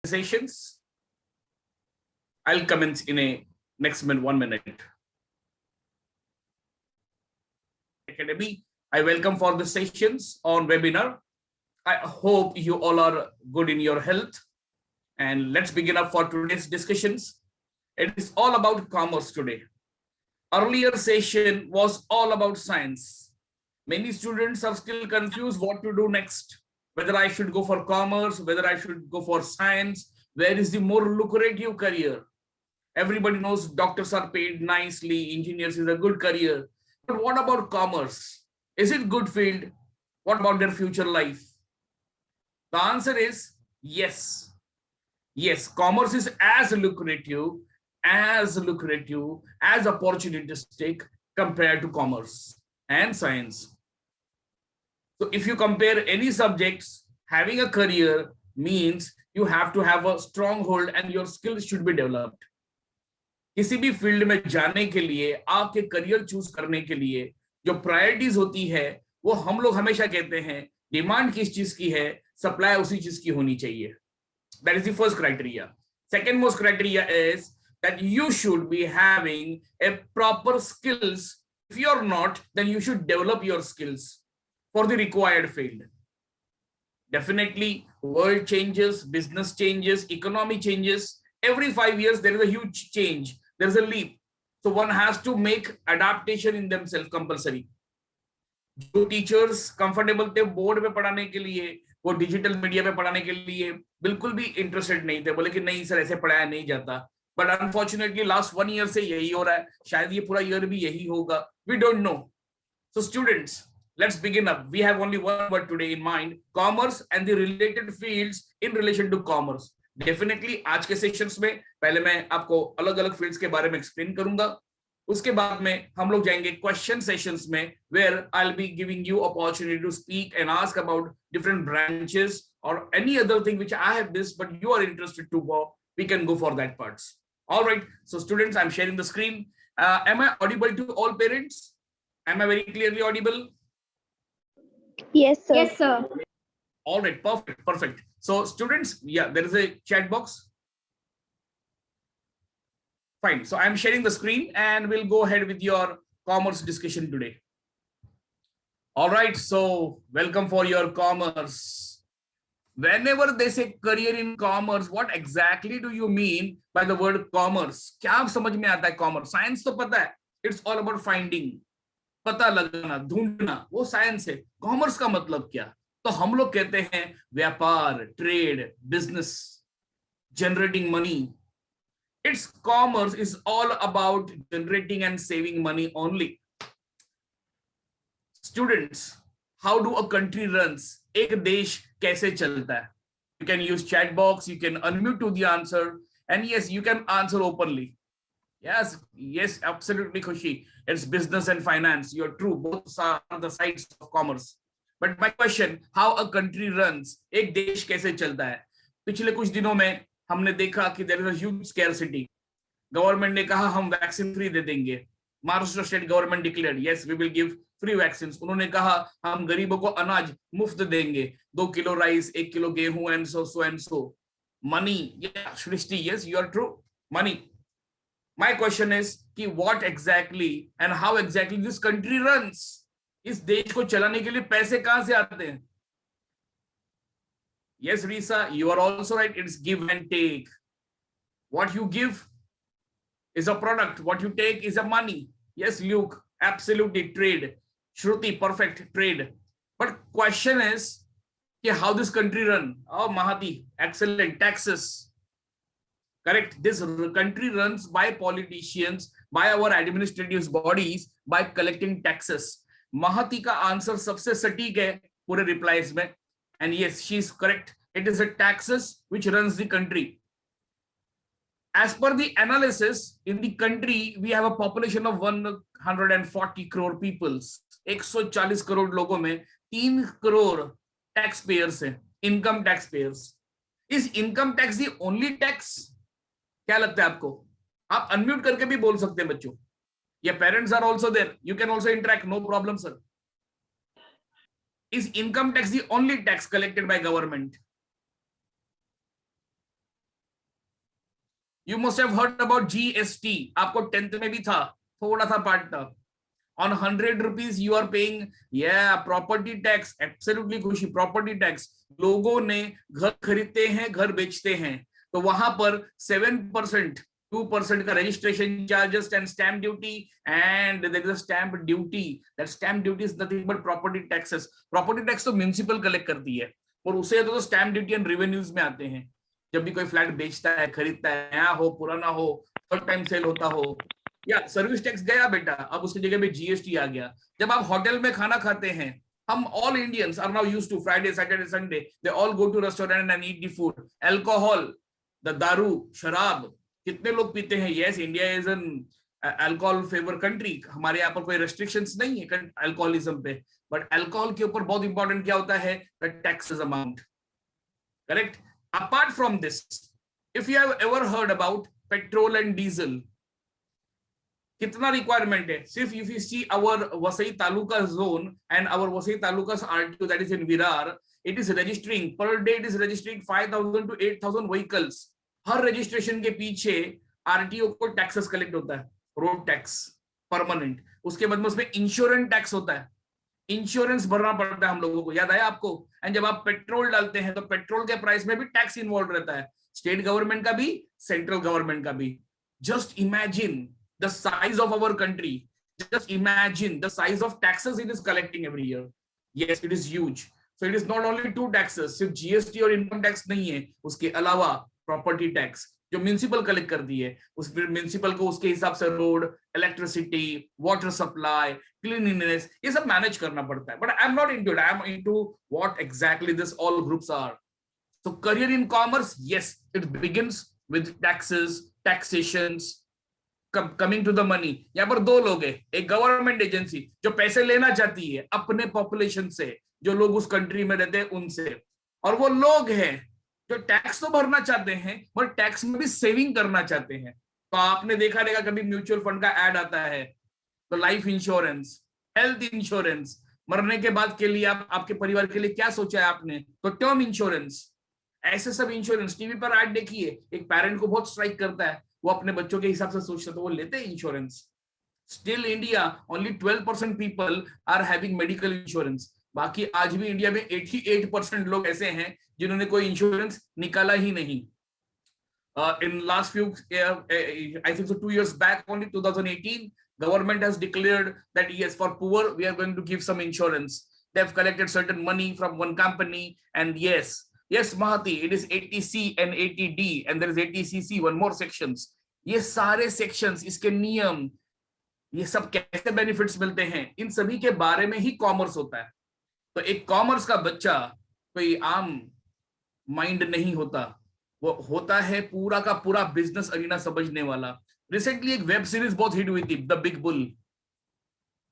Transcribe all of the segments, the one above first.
sessions. I'll commence in a next minute, 1 minute. Academy, I welcome for the sessions on webinar. I hope you all are good in your health. And let's begin up for today's discussions. It is all about commerce today. Earlier session was all about science. Many students are still confused what to do next. Whether I should go for commerce, whether I should go for science, where is the more lucrative career? Everybody knows doctors are paid nicely, engineers is a good career. But what about commerce? Is it good field? What about their future life? The answer is yes. Yes, commerce is as lucrative as opportunistic compared to commerce and science. So if you compare any subjects, having a career means you have to have a strong hold and your skills should be developed. किसी भी field में जाने के लिए, आपके career choose करने के लिए जो प्रायोरिटीज होती है, वो हम लोग हमेशा कहते हैं डिमांड किस चीज की है, सप्लाई उसी चीज की होनी चाहिए. That is the first criteria. Second most criteria is that you should be having a proper skills. If you're not, then you should develop your skills for the required field. Definitely, world changes, business changes, economy changes. Every 5 years, there is a huge change. There is a leap. So one has to make adaptation in themselves compulsory. जो teachers comfortable थे board पे पढ़ाने के लिए, वो digital media पे पढ़ाने के लिए बिल्कुल भी इंटरेस्टेड नहीं थे, बोले कि नहीं सर ऐसे पढ़ाया नहीं जाता. बट अनफॉर्चुनेटली लास्ट 1 ईयर से यही हो रहा है, शायद ये पूरा ईयर भी यही होगा, we don't know. So students, let's begin up. We have only one word today in mind: commerce and the related fields in relation to commerce. Definitely आज के सेशंस में पहले मैं आपको अलग अलग फील्ड्स के बारे में एक्सप्लेन करूंगा. उसके बाद में हम लोग जाएंगे क्वेश्चन सेशंस में, where I'll be giving you opportunity to speak and ask about different branches or any other thing which I have missed but you are interested to go. We can go for that parts. All right. So students, I'm sharing the screen. Am I audible to all parents? Am I very clearly audible? Yes, sir. Yes, sir. All right, perfect. So students, yeah, there is a chat box. Fine. So I'm sharing the screen and we'll go ahead with your commerce discussion today. All right. So welcome for your commerce. Whenever they say career in commerce, what exactly do you mean by the word commerce? क्या आप समझ में आता है commerce? Science तो पता है. It's all about finding. पता लगाना, ढूंढना, वो साइंस है. कॉमर्स का मतलब क्या? तो हम लोग कहते हैं व्यापार, trade, business, generating money. It's commerce is all about generating and saving money only. Students, how do a country runs? एक देश कैसे चलता है? You can use chat box, you can unmute to the answer, and yes, you can answer openly. Yes, absolutely, Khushi. It's business and finance. You're true. Both are the sides of commerce. But my question, how a country runs? एक देश कैसे चलता है? पिछले कुछ दिनों में हमने देखा कि there is a huge scarcity. Government ने कहा हम वैक्सीन फ्री दे देंगे. Maharashtra state government declared, yes, we will give free vaccines. उन्होंने कहा हम गरीबों को अनाज मुफ्त देंगे, 2 किलो राइस, 1 किलो गेहूं, and so. Money, yeah, Shrishti, yes, you are true. Money. My question is कि what exactly and how exactly this country runs? इस देश को चलाने के लिए पैसे कहां से आते हैं? Yes, Risa, you are also right. It's give and take. What you give is a product. What you take is a money. Yes, Luke, absolutely. Trade. Shruti, perfect. Trade. But question is कि how this country run? Oh, Mahati, excellent. Taxes. Correct. This country runs by politicians, by our administrative bodies, by collecting taxes. Mahati का answer सबसे सटीक है पूरे replies में. And yes, she is correct. It is the taxes which runs the country. As per the analysis, in the country we have a population of 140 crore peoples. 140 crore लोगों में 3 crore tax payers हैं, income tax payers. Is income tax the only tax? क्या लगता है आपको? आप unmute करके भी बोल सकते हैं बच्चों. या parents are also there, you can also interact, no problem sir. Is income tax the only tax collected by government? You must have heard about GST. आपको 10th में भी था, थोड़ा सा पार्ट था. On 100 rupees you are paying, yeah, property tax. Absolutely खुशी, property tax. लोगों ने घर खरीदते हैं, घर बेचते हैं, तो वहां पर 7%, 2% का registration charges and stamp duty, and there is a stamp duty. That stamp duty is nothing but property taxes. Property tax तो municipal collect करती है, और उसे तो stamp duty and revenues में आते हैं. जब भी कोई फ्लैट बेचता है, खरीदता है, नया हो पुराना हो, थर्ड टाइम सेल होता हो, या सर्विस टैक्स गया बेटा, अब उसकी जगह पे जीएसटी आ गया. जब आप होटल में खाना खाते हैं, हम all Indians are now used to Friday Saturday Sunday, they all go to restaurant and eat the food. Alcohol, the daru, शराब कितने लोग पीते हैं? Yes, India is an alcohol favour country. हमारे यहाँ पर कोई रेस्ट्रिक्शंस नहीं है अल्कोहलिज्म पे, बट अल्कोहल के ऊपर बहुत इंपॉर्टेंट क्या होता है? The taxes amount. Correct. Apart from this, if you have ever heard about petrol and diesel, कितना रिक्वायरमेंट है? सिर्फ if you see our Vasai Taluka zone and our Vasai Taluka's RTO that is in Virar, it is registering per day, it is registering 5,000 to 8,000 vehicles. Her registration के पीछे RTO को taxes collect होता है, road tax permanent. उसके बाद में उसमें insurance tax होता है, इंश्योरेंस भरना पड़ता है हम लोगों को, याद आया आपको? एंड जब आप पेट्रोल डालते हैं तो पेट्रोल के प्राइस में भी टैक्स इन्वॉल्व रहता है, स्टेट गवर्नमेंट का भी, सेंट्रल गवर्नमेंट का भी. Just imagine the size of our country, just imagine the size of taxes it is collecting every year. Yes, it is huge. So it is not only two taxes, सिर्फ GST और income tax नहीं है, उसके अलावा property tax जो municipal collect करती है, उस म्युनिसिपल को उसके हिसाब से road, electricity, water supply, cleanliness, ये सब मैनेज करना पड़ता है. But I am not into it, I am into what exactly this all groups are. So career in commerce, yes, it begins with taxes, taxations, coming to the money. यहाँ पर दो लोग हैं, एक गवर्नमेंट एजेंसी जो पैसे लेना चाहती है अपने पॉपुलेशन से, जो लोग उस कंट्री में रहते हैं उनसे, और वो लोग हैं जो टैक्स तो भरना चाहते हैं पर टैक्स में भी सेविंग करना चाहते हैं. तो आपने देखा रहेगा कभी म्यूचुअल फंड का ऐड आता है, तो लाइफ इंश्योरेंस, हेल्थ इंश्योरेंस, मरने के बाद के लिए आप आपके परिवार के लिए क्या सोचा है आपने, तो टर्म इंश्योरेंस, ऐसे सब इंश्योरेंस. टीवी पर ऐड देखिए, एक पेरेंट को बहुत स्ट्राइक करता है, वो अपने बच्चों के हिसाब से सोचता है तो वो लेते हैं insurance. Still India only 12% people are having medical insurance. बाकी आज भी इंडिया में 88% लोग ऐसे हैं जिन्होंने कोई इंश्योरेंस निकाला ही नहीं. In last few, I think so 2 years back, only 2018, government has declared that yes, for poor we are going to give some insurance. They have collected certain money from one company, and yes, Mahati, it is 80C and 80D, and there is 80CC, one more sections. ये सारे sections, इसके नियम, ये सब कैसे benefits मिलते हैं, इन सभी के बारे में ही कॉमर्स होता है. तो एक कॉमर्स का बच्चा कोई आम माइंड नहीं होता, वो होता है पूरा का पूरा बिजनेस अरीना समझने वाला. रिसेंटली एक वेब सीरीज बहुत हिट हुई थी, the big bull.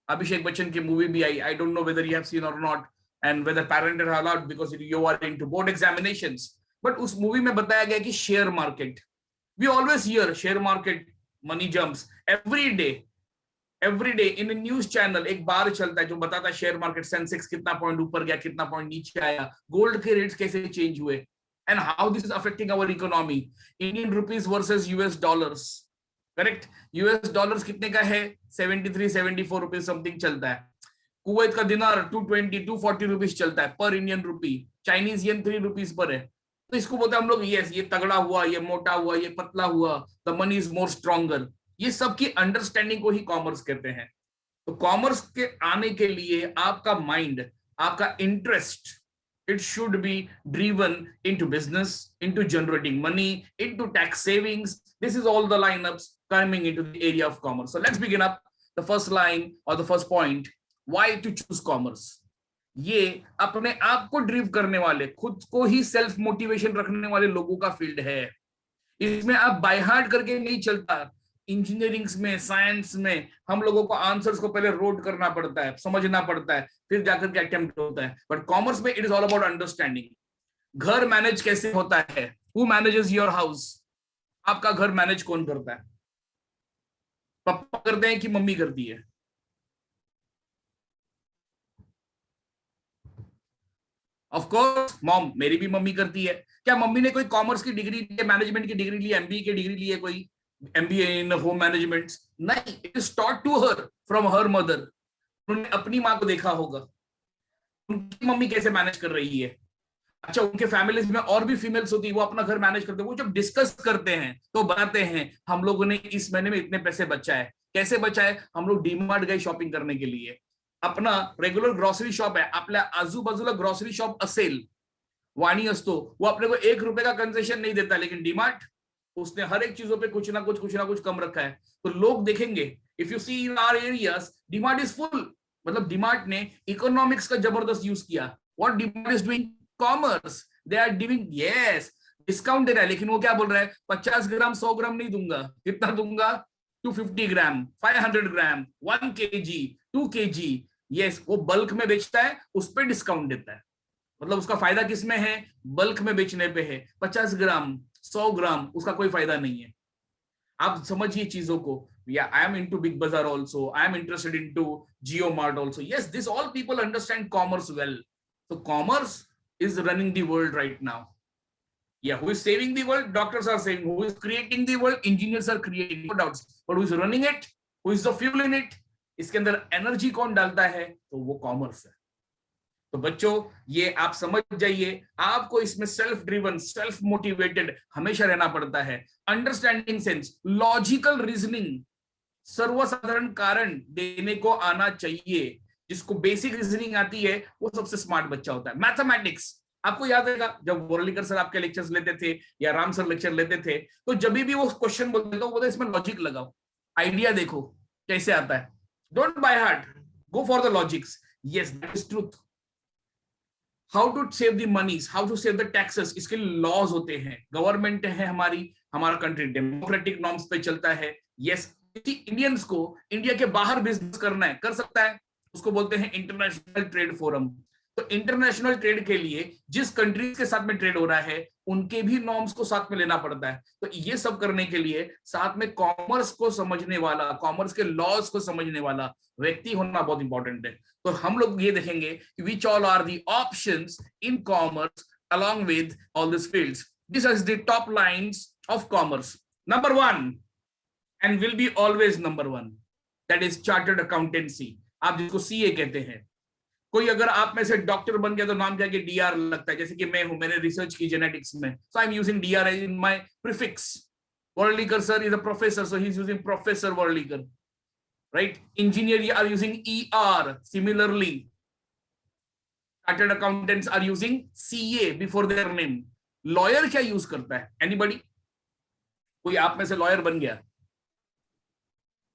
Abhishek Bachchan की मूवी भी आई. I don't know whether you have seen और not, and whether parent are allowed because you are into board examinations. But उस मूवी में बताया गया कि share market, we always hear share market, money jumps every day in news channel. एक बार चलता है जो बताता है शेयर मार्केट, सेंसेक्स कितना पॉइंट ऊपर गया, कितना पॉइंट नीचे आया, गोल्ड के रेट्स कैसे चेंज हुए, and how this is affecting our economy. Indian rupees versus US dollars. Correct? US dollars कितने का है? 73-74 रुपीज समथिंग चलता है. कुवैत का दिनार 220-240 रुपीज चलता है पर इंडियन रूपी. चाइनीज येन 3 रुपीज पर है. तो इसको बोलते हैं हम लोग, यस, ये तगड़ा हुआ, ये मोटा हुआ, ये पतला हुआ, the money is more stronger. ये सब की अंडरस्टैंडिंग को ही कॉमर्स कहते हैं. तो कॉमर्स के आने के लिए आपका माइंड, आपका interest, it should be driven into business, into generating money, into tax savings. This is all the lineups coming into the area of commerce. So let's begin up the first line or the first point. Why to choose commerce? ये अपने आप को ड्रिव करने वाले, खुद को ही self motivation रखने वाले लोगों का फील्ड है. इसमें आप बाय हार्ट करके नहीं चलता. इंजीनियरिंग्स में, साइंस में हम लोगों को आंसर्स को पहले रोड करना पड़ता है, समझना पड़ता है, फिर जाकर के अटेम्प्ट होता है. बट कॉमर्स में it is all about understanding. घर मैनेज कैसे होता है? Who manages your house? आपका घर मैनेज कौन करता है? पापा करते हैं कि मम्मी करती है? ऑफ कोर्स मॉम, मेरी भी मम्मी करती है. क्या मम्मी ने कोई कॉमर्स की डिग्री ली है, मैनेजमेंट की डिग्री ली है, एमबीए की डिग्री ली है, कोई एमबीए इन होम मैनेजमेंट? नहीं, it is taught to her from her mother. उन्होंने अपनी माँ को देखा होगा, उनकी मम्मी कैसे मैनेज कर रही है। अच्छा, उनके फैमिलीज में और भी फीमेल्स होती है, वो अपना घर मैनेज करते हैं, वो जब डिस्कस करते हैं तो बताते हैं हम लोगों ने इस महीने में इतने पैसे बचाए। कैसे बचाए? हम लोग डीमार्ट गए शॉपिंग करने के लिए, अपना रेगुलर ग्रोसरी शॉप है, आपल्या आजूबाजूला ग्रोसरी शॉप असेल, वाणी असतो, वो अपने को 1 रुपए का कंसेशन नहीं देता, लेकिन डीमार्ट उसने हर एक चीजों पे कुछ ना कुछ कम रखा है। तो लोग देखेंगे, if you see in our areas DMart is full, मतलब डीमार्ट ने इकोनॉमिक्स का जबरदस्त यूज किया। What DMart is doing? Commerce. They are giving, yes, discount दे रहा है, लेकिन वो क्या बोल रहा है? 50 ग्राम 100 ग्राम नहीं दूंगा। कितना दूंगा? 250 ग्राम, 500 ग्राम, 1 kg, 2 kg। यस, वो बल्क में बेचता है, उस पर डिस्काउंट देता है। मतलब उसका फायदा किसमें है? बल्क में बेचने पे है। 50 ग्राम 100 ग्राम उसका कोई फायदा नहीं है। आप समझिए चीजों को। Yeah, I am into Big Bazaar also. I am interested into JioMart also. Yes, this all people understand commerce well. So commerce is running the world right now. Yeah, who is saving the world? Doctors are saving. Who is creating the world? Engineers are creating, no doubts. But who is running it? Who is the fuel in it? इसके अंदर energy कौन डालता है? तो वो commerce है। तो बच्चों, ये आप समझ जाइए, आपको इसमें सेल्फ ड्रिवन, सेल्फ मोटिवेटेड हमेशा रहना पड़ता है। अंडरस्टैंडिंग सेंस, लॉजिकल रीजनिंग, सर्वसाधारण कारण देने को आना चाहिए। जिसको बेसिक रीजनिंग आती है वो सबसे स्मार्ट बच्चा होता है। मैथमेटिक्स आपको याद रहेगा, जब मुरलीकर सर आपके लेक्चर्स लेते थे या राम सर लेक्चर लेते थे, तो जब भी वो क्वेश्चन बोलते तो बोलते इसमें लॉजिक लगाओ, आइडिया देखो कैसे आता है। Don't by heart, go for the logics. Yes, that is truth. How to save the moneys, how to save the taxes, इसके लॉज होते हैं। गवर्नमेंट है हमारी, हमारा कंट्री डेमोक्रेटिक नॉर्म्स पे चलता है। यस, इंडियंस को इंडिया के बाहर बिजनेस करना है, कर सकता है, उसको बोलते हैं इंटरनेशनल ट्रेड फोरम। तो इंटरनेशनल ट्रेड के लिए जिस कंट्रीज के साथ में ट्रेड हो रहा है उनके भी नॉर्म्स को साथ में लेना पड़ता है। तो ये सब करने के लिए साथ में कॉमर्स को समझने वाला, कॉमर्स के लॉज को समझने वाला व्यक्ति होना बहुत इंपॉर्टेंट है। तो हम लोग ये देखेंगे कि which all are the options in commerce along with all these fields. This is the top lines of commerce. Number 1 and will be always number 1, that is chartered accountancy, आप जिसको सीए कहते हैं। कोई अगर आप में से डॉक्टर बन गया तो नाम क्या डीआर लगता है, जैसे कि मैं हूं, मैंने रिसर्च की जेनेटिक्स में, so I am using DR in my prefix. Warlikar sir is a professor, so he is using professor Warlikar, right? Engineer you are using ER. Similarly chartered accountants are using CA before their name. Lawyer क्या use करता है? Anybody? कोई आप में से lawyer बन गया,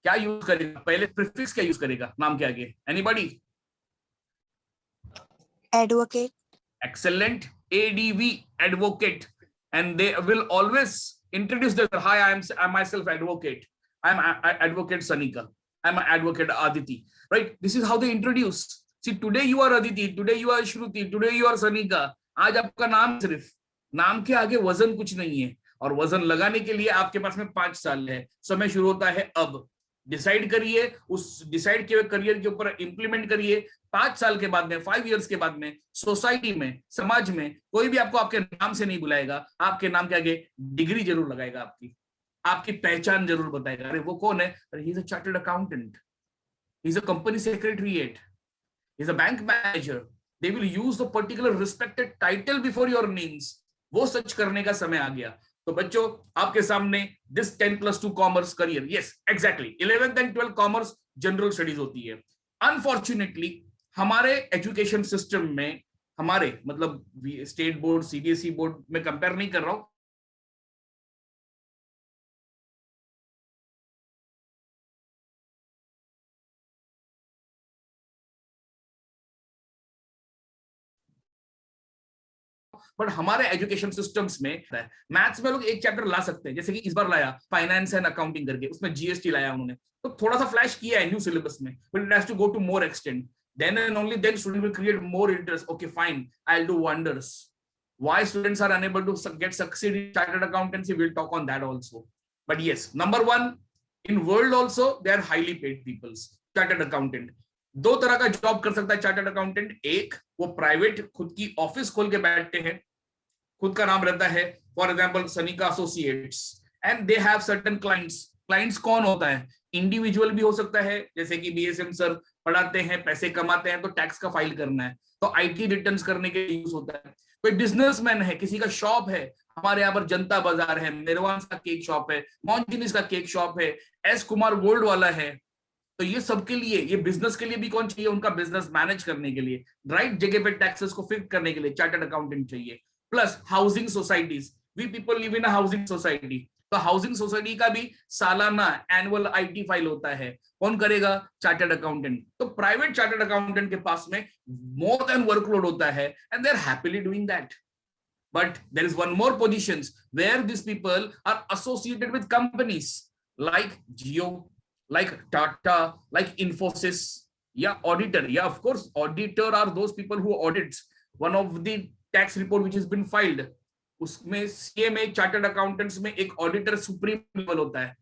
क्या यूज करेगा? पहले प्रीफिक्स क्या यूज करेगा नाम के आगे? Anybody? Advocate. Excellent. ADV, advocate, and they will always introduce themselves. Hi, I'm myself advocate. I'm advocate Sanika. I'm advocate Aditi. Right? This is how they introduce. See, today you are Aditi, today you are Shruti, today you are Sanika. आज आपका नाम, सिर्फ नाम के आगे वजन कुछ नहीं है, और वजन लगाने के लिए आपके पास में 5 साल है। समय शुरू होता है अब। डिसाइड करिए, उस डिसाइड किए हुए करियर के ऊपर इंप्लीमेंट करिए। 5 साल के बाद में, 5 इयर्स के बाद में सोसाइटी में, समाज में कोई भी आपको आपके नाम से नहीं बुलाएगा, आपके नाम के आगे डिग्री जरूर लगाएगा, आपकी पहचान जरूर बताएगा। अरे वो कौन है? अरे he is a chartered accountant, he is a company secretariat, he is a bank manager. They will use the particular respected title before your names. वो सच करने का समय आ गया। तो बच्चों, आपके सामने this 10+2 commerce career, yes exactly 11th and 12th commerce general studies होती है। अनफॉर्चुनेटली हमारे एजुकेशन सिस्टम में, हमारे मतलब स्टेट बोर्ड, सीबीएसई बोर्ड में कंपेयर नहीं कर रहा हूं, बट हमारे एजुकेशन सिस्टम्स में मैथ्स में लोग एक चैप्टर ला सकते हैं, जैसे कि इस बार लाया फाइनेंस एंड अकाउंटिंग करके, उसमें जीएसटी लाया उन्होंने, तो थोड़ा सा फ्लैश किया है न्यू सिलेबस में, but it has to go to more extent. then and only then student will create more interest. Okay, fine, I'll do wonders. Why students are unable to succeed in chartered accountancy, we'll talk on that also. But yes, number 1 in world also, they are highly paid peoples. Chartered accountant 2 तरह का job कर सकता है chartered accountant. एक, वो private खुद की office खोल के बैठते हैं, खुद का नाम रहता है, for example Sanika associates, and they have certain clients. Clients कौन होता है? इंडिविजुअल भी हो सकता है, जैसे कि बीएसएम सर पढ़ाते हैं, पैसे कमाते हैं, तो टैक्स का फाइल करना है, तो आईटी रिटर्न्स करने के लिए यूज होता है। कोई बिजनेसमैन है, किसी का शॉप है, हमारे यहाँ पर जनता बाजार है, निर्वांस का केक शॉप है, मॉन्जिनिस का केक शॉप है, एस कुमार गोल्ड वाला है, तो ये सबके लिए, ये बिजनेस के लिए भी कौन चाहिए? उनका बिजनेस मैनेज करने के लिए, राइट जगह पे टैक्सेस को फिक्स करने के लिए चार्टर्ड अकाउंटेंट चाहिए। Plus housing societies, we people live in a housing society, तो हाउसिंग सोसाइटी का भी सालाना एनुअल आईटी फाइल होता है, कौन करेगा? Chartered accountant. तो प्राइवेट चार्टर्ड अकाउंटेंट के पास में मोर देन वर्कलोड होता है, and they are happily doing that. But there is one more positions where these people are associated with companies like Jio, like Tata, like Infosys. Yeah, auditor. Yeah, of course, auditor are those people who audits one of the tax report which has been filed. उसमें CMA chartered accountants में एक auditor supreme level होता है,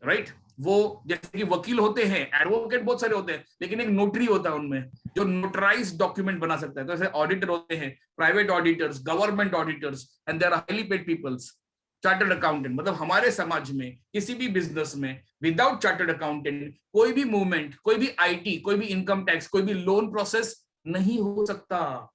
right? वो जैसे कि वकील होते हैं, एडवोकेट बहुत सारे होते हैं, लेकिन एक नोटरी होता है उनमें जो नोटराइज डॉक्यूमेंट बना सकता है। तो ऐसे ऑडिटर होते हैं, private auditors, government auditors, and there are highly paid peoples. Chartered accountant मतलब हमारे समाज में किसी भी बिजनेस में विदाउट चार्टर्ड अकाउंटेंट कोई भी मूवमेंट, कोई भी आईटी, कोई भी इनकम टैक्स, कोई भी लोन प्रोसेस नहीं हो सकता।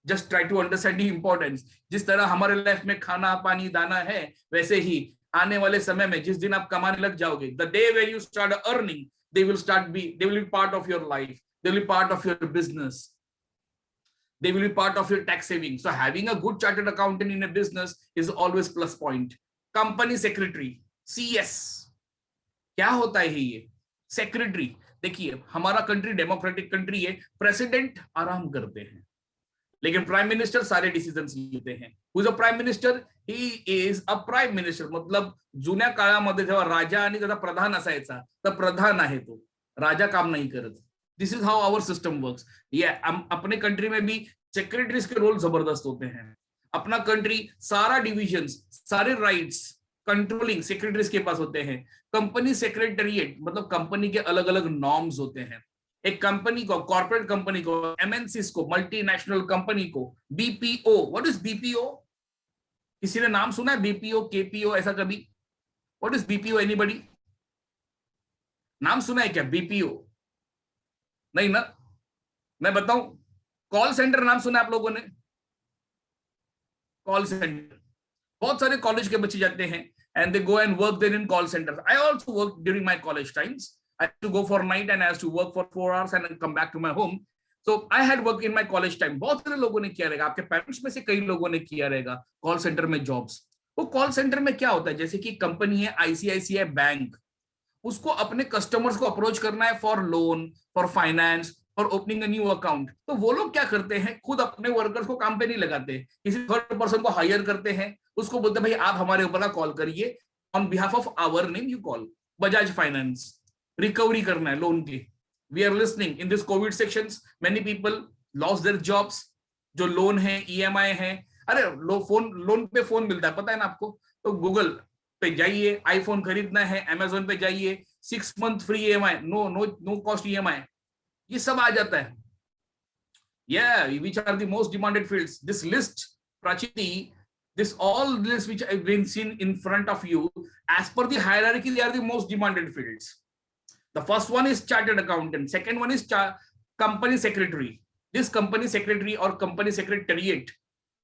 Just try to understand the importance. जिस तरह हमारे लाइफ में खाना पानी दाना है, वैसे ही आने वाले समय में जिस दिन आप कमाने लग जाओगे, the day where you start earning, they will be part of your life, they will be part of your business, they will be part of your tax saving. So having a good chartered accountant in a business is always plus point. Company secretary, CS, क्या होता है ये secretary? देखिए हमारा country democratic country है, president आराम करते हैं, लेकिन प्राइम मिनिस्टर सारे डिसिजन्स लेते हैं। Who is a prime minister? He is a prime minister. मतलब जुन्या काळामध्ये जेव्हा राजा आणि त्याचा प्रधान असायचा, तर प्रधान आहे तो, राजा काम नहीं करत। This is how our system works. ये अपने कंट्री में भी सेक्रेटरीज के रोल जबरदस्त होते हैं। अपना कंट्री सारा डिविजन्स, सारे राइट्स कंट्रोलिंग सेक्रेटरीज के पास होते हैं। कंपनी सेक्रेटरिएट मतलब कंपनी के अलग अलग नॉर्म्स होते हैं। एक कंपनी को, कॉर्पोरेट कंपनी को, एमएनसीज को, मल्टीनेशनल कंपनी को बीपीओ, व्हाट इज बीपीओ? किसी ने नाम सुना है बीपीओ, केपीओ, ऐसा कभी? What is BPO? एनीबॉडी नाम सुना है क्या बीपीओ? नहीं ना? मैं बताऊं, कॉल सेंटर नाम सुना है आप लोगों ने? कॉल सेंटर, बहुत सारे कॉलेज के बच्चे जाते हैं and they go and work there in call centre. I also work during my college times. I had to go for night and I had to work for 4 hours and then come back to my home. So I had work in my college time. बहुत सारे लोगों ने किया रहेगा, आपके parents में से कई लोगों ने किया रहेगा कॉल सेंटर में जॉब्स। वो कॉल सेंटर में क्या होता है, जैसे कि कंपनी है आईसीआईसीआई बैंक, उसको अपने कस्टमर्स को अप्रोच करना है for loan, for finance, for opening a new account. तो वो लोग क्या करते हैं, खुद अपने वर्कर्स को काम पे नहीं लगाते, किसी थर्ड पर्सन को हायर करते हैं, उसको बोलते हैं भाई आप हमारे ऊपर कॉल करिए, on behalf of our name you call. Bajaj finance, recovery करना है लोन की। We are listening in this Covid sections, many people lost their jobs. जो लोन है, ईएमआई है, अरे लोन पे फोन मिलता है, पता है ना आपको? तो गूगल पे जाइए, आईफोन खरीदना है, अमेजोन पे जाइए, 6 month free EMI, no cost EMI, ये सब आ जाता है। Yeah, which are the most demanded fields? This list, Prachiti, this all list which I've been seen in front of you, as per the hierarchy, they are the most demanded fields. The first one is chartered accountant. Second one is company secretary. This company secretary or company secretariat,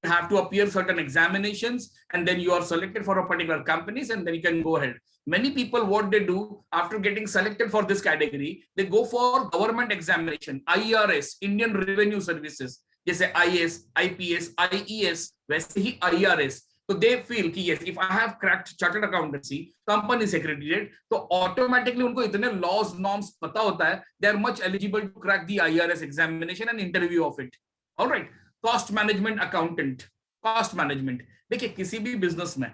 you have to appear certain examinations and then you are selected for a particular companies and then you can go ahead. Many people, what they do after getting selected for this category, they go for government examination, IRS, Indian Revenue Services, जैसे IAS, IPS, IES, वैसे ही IRS. So they feel कि yes, if I have cracked chartered accountancy, company secretariat, तो automatically उनको इतने laws, norms पता होता है, they are much eligible to crack the IRS examination and interview of it. All right. Cost management accountant, cost management. देखिए किसी भी business में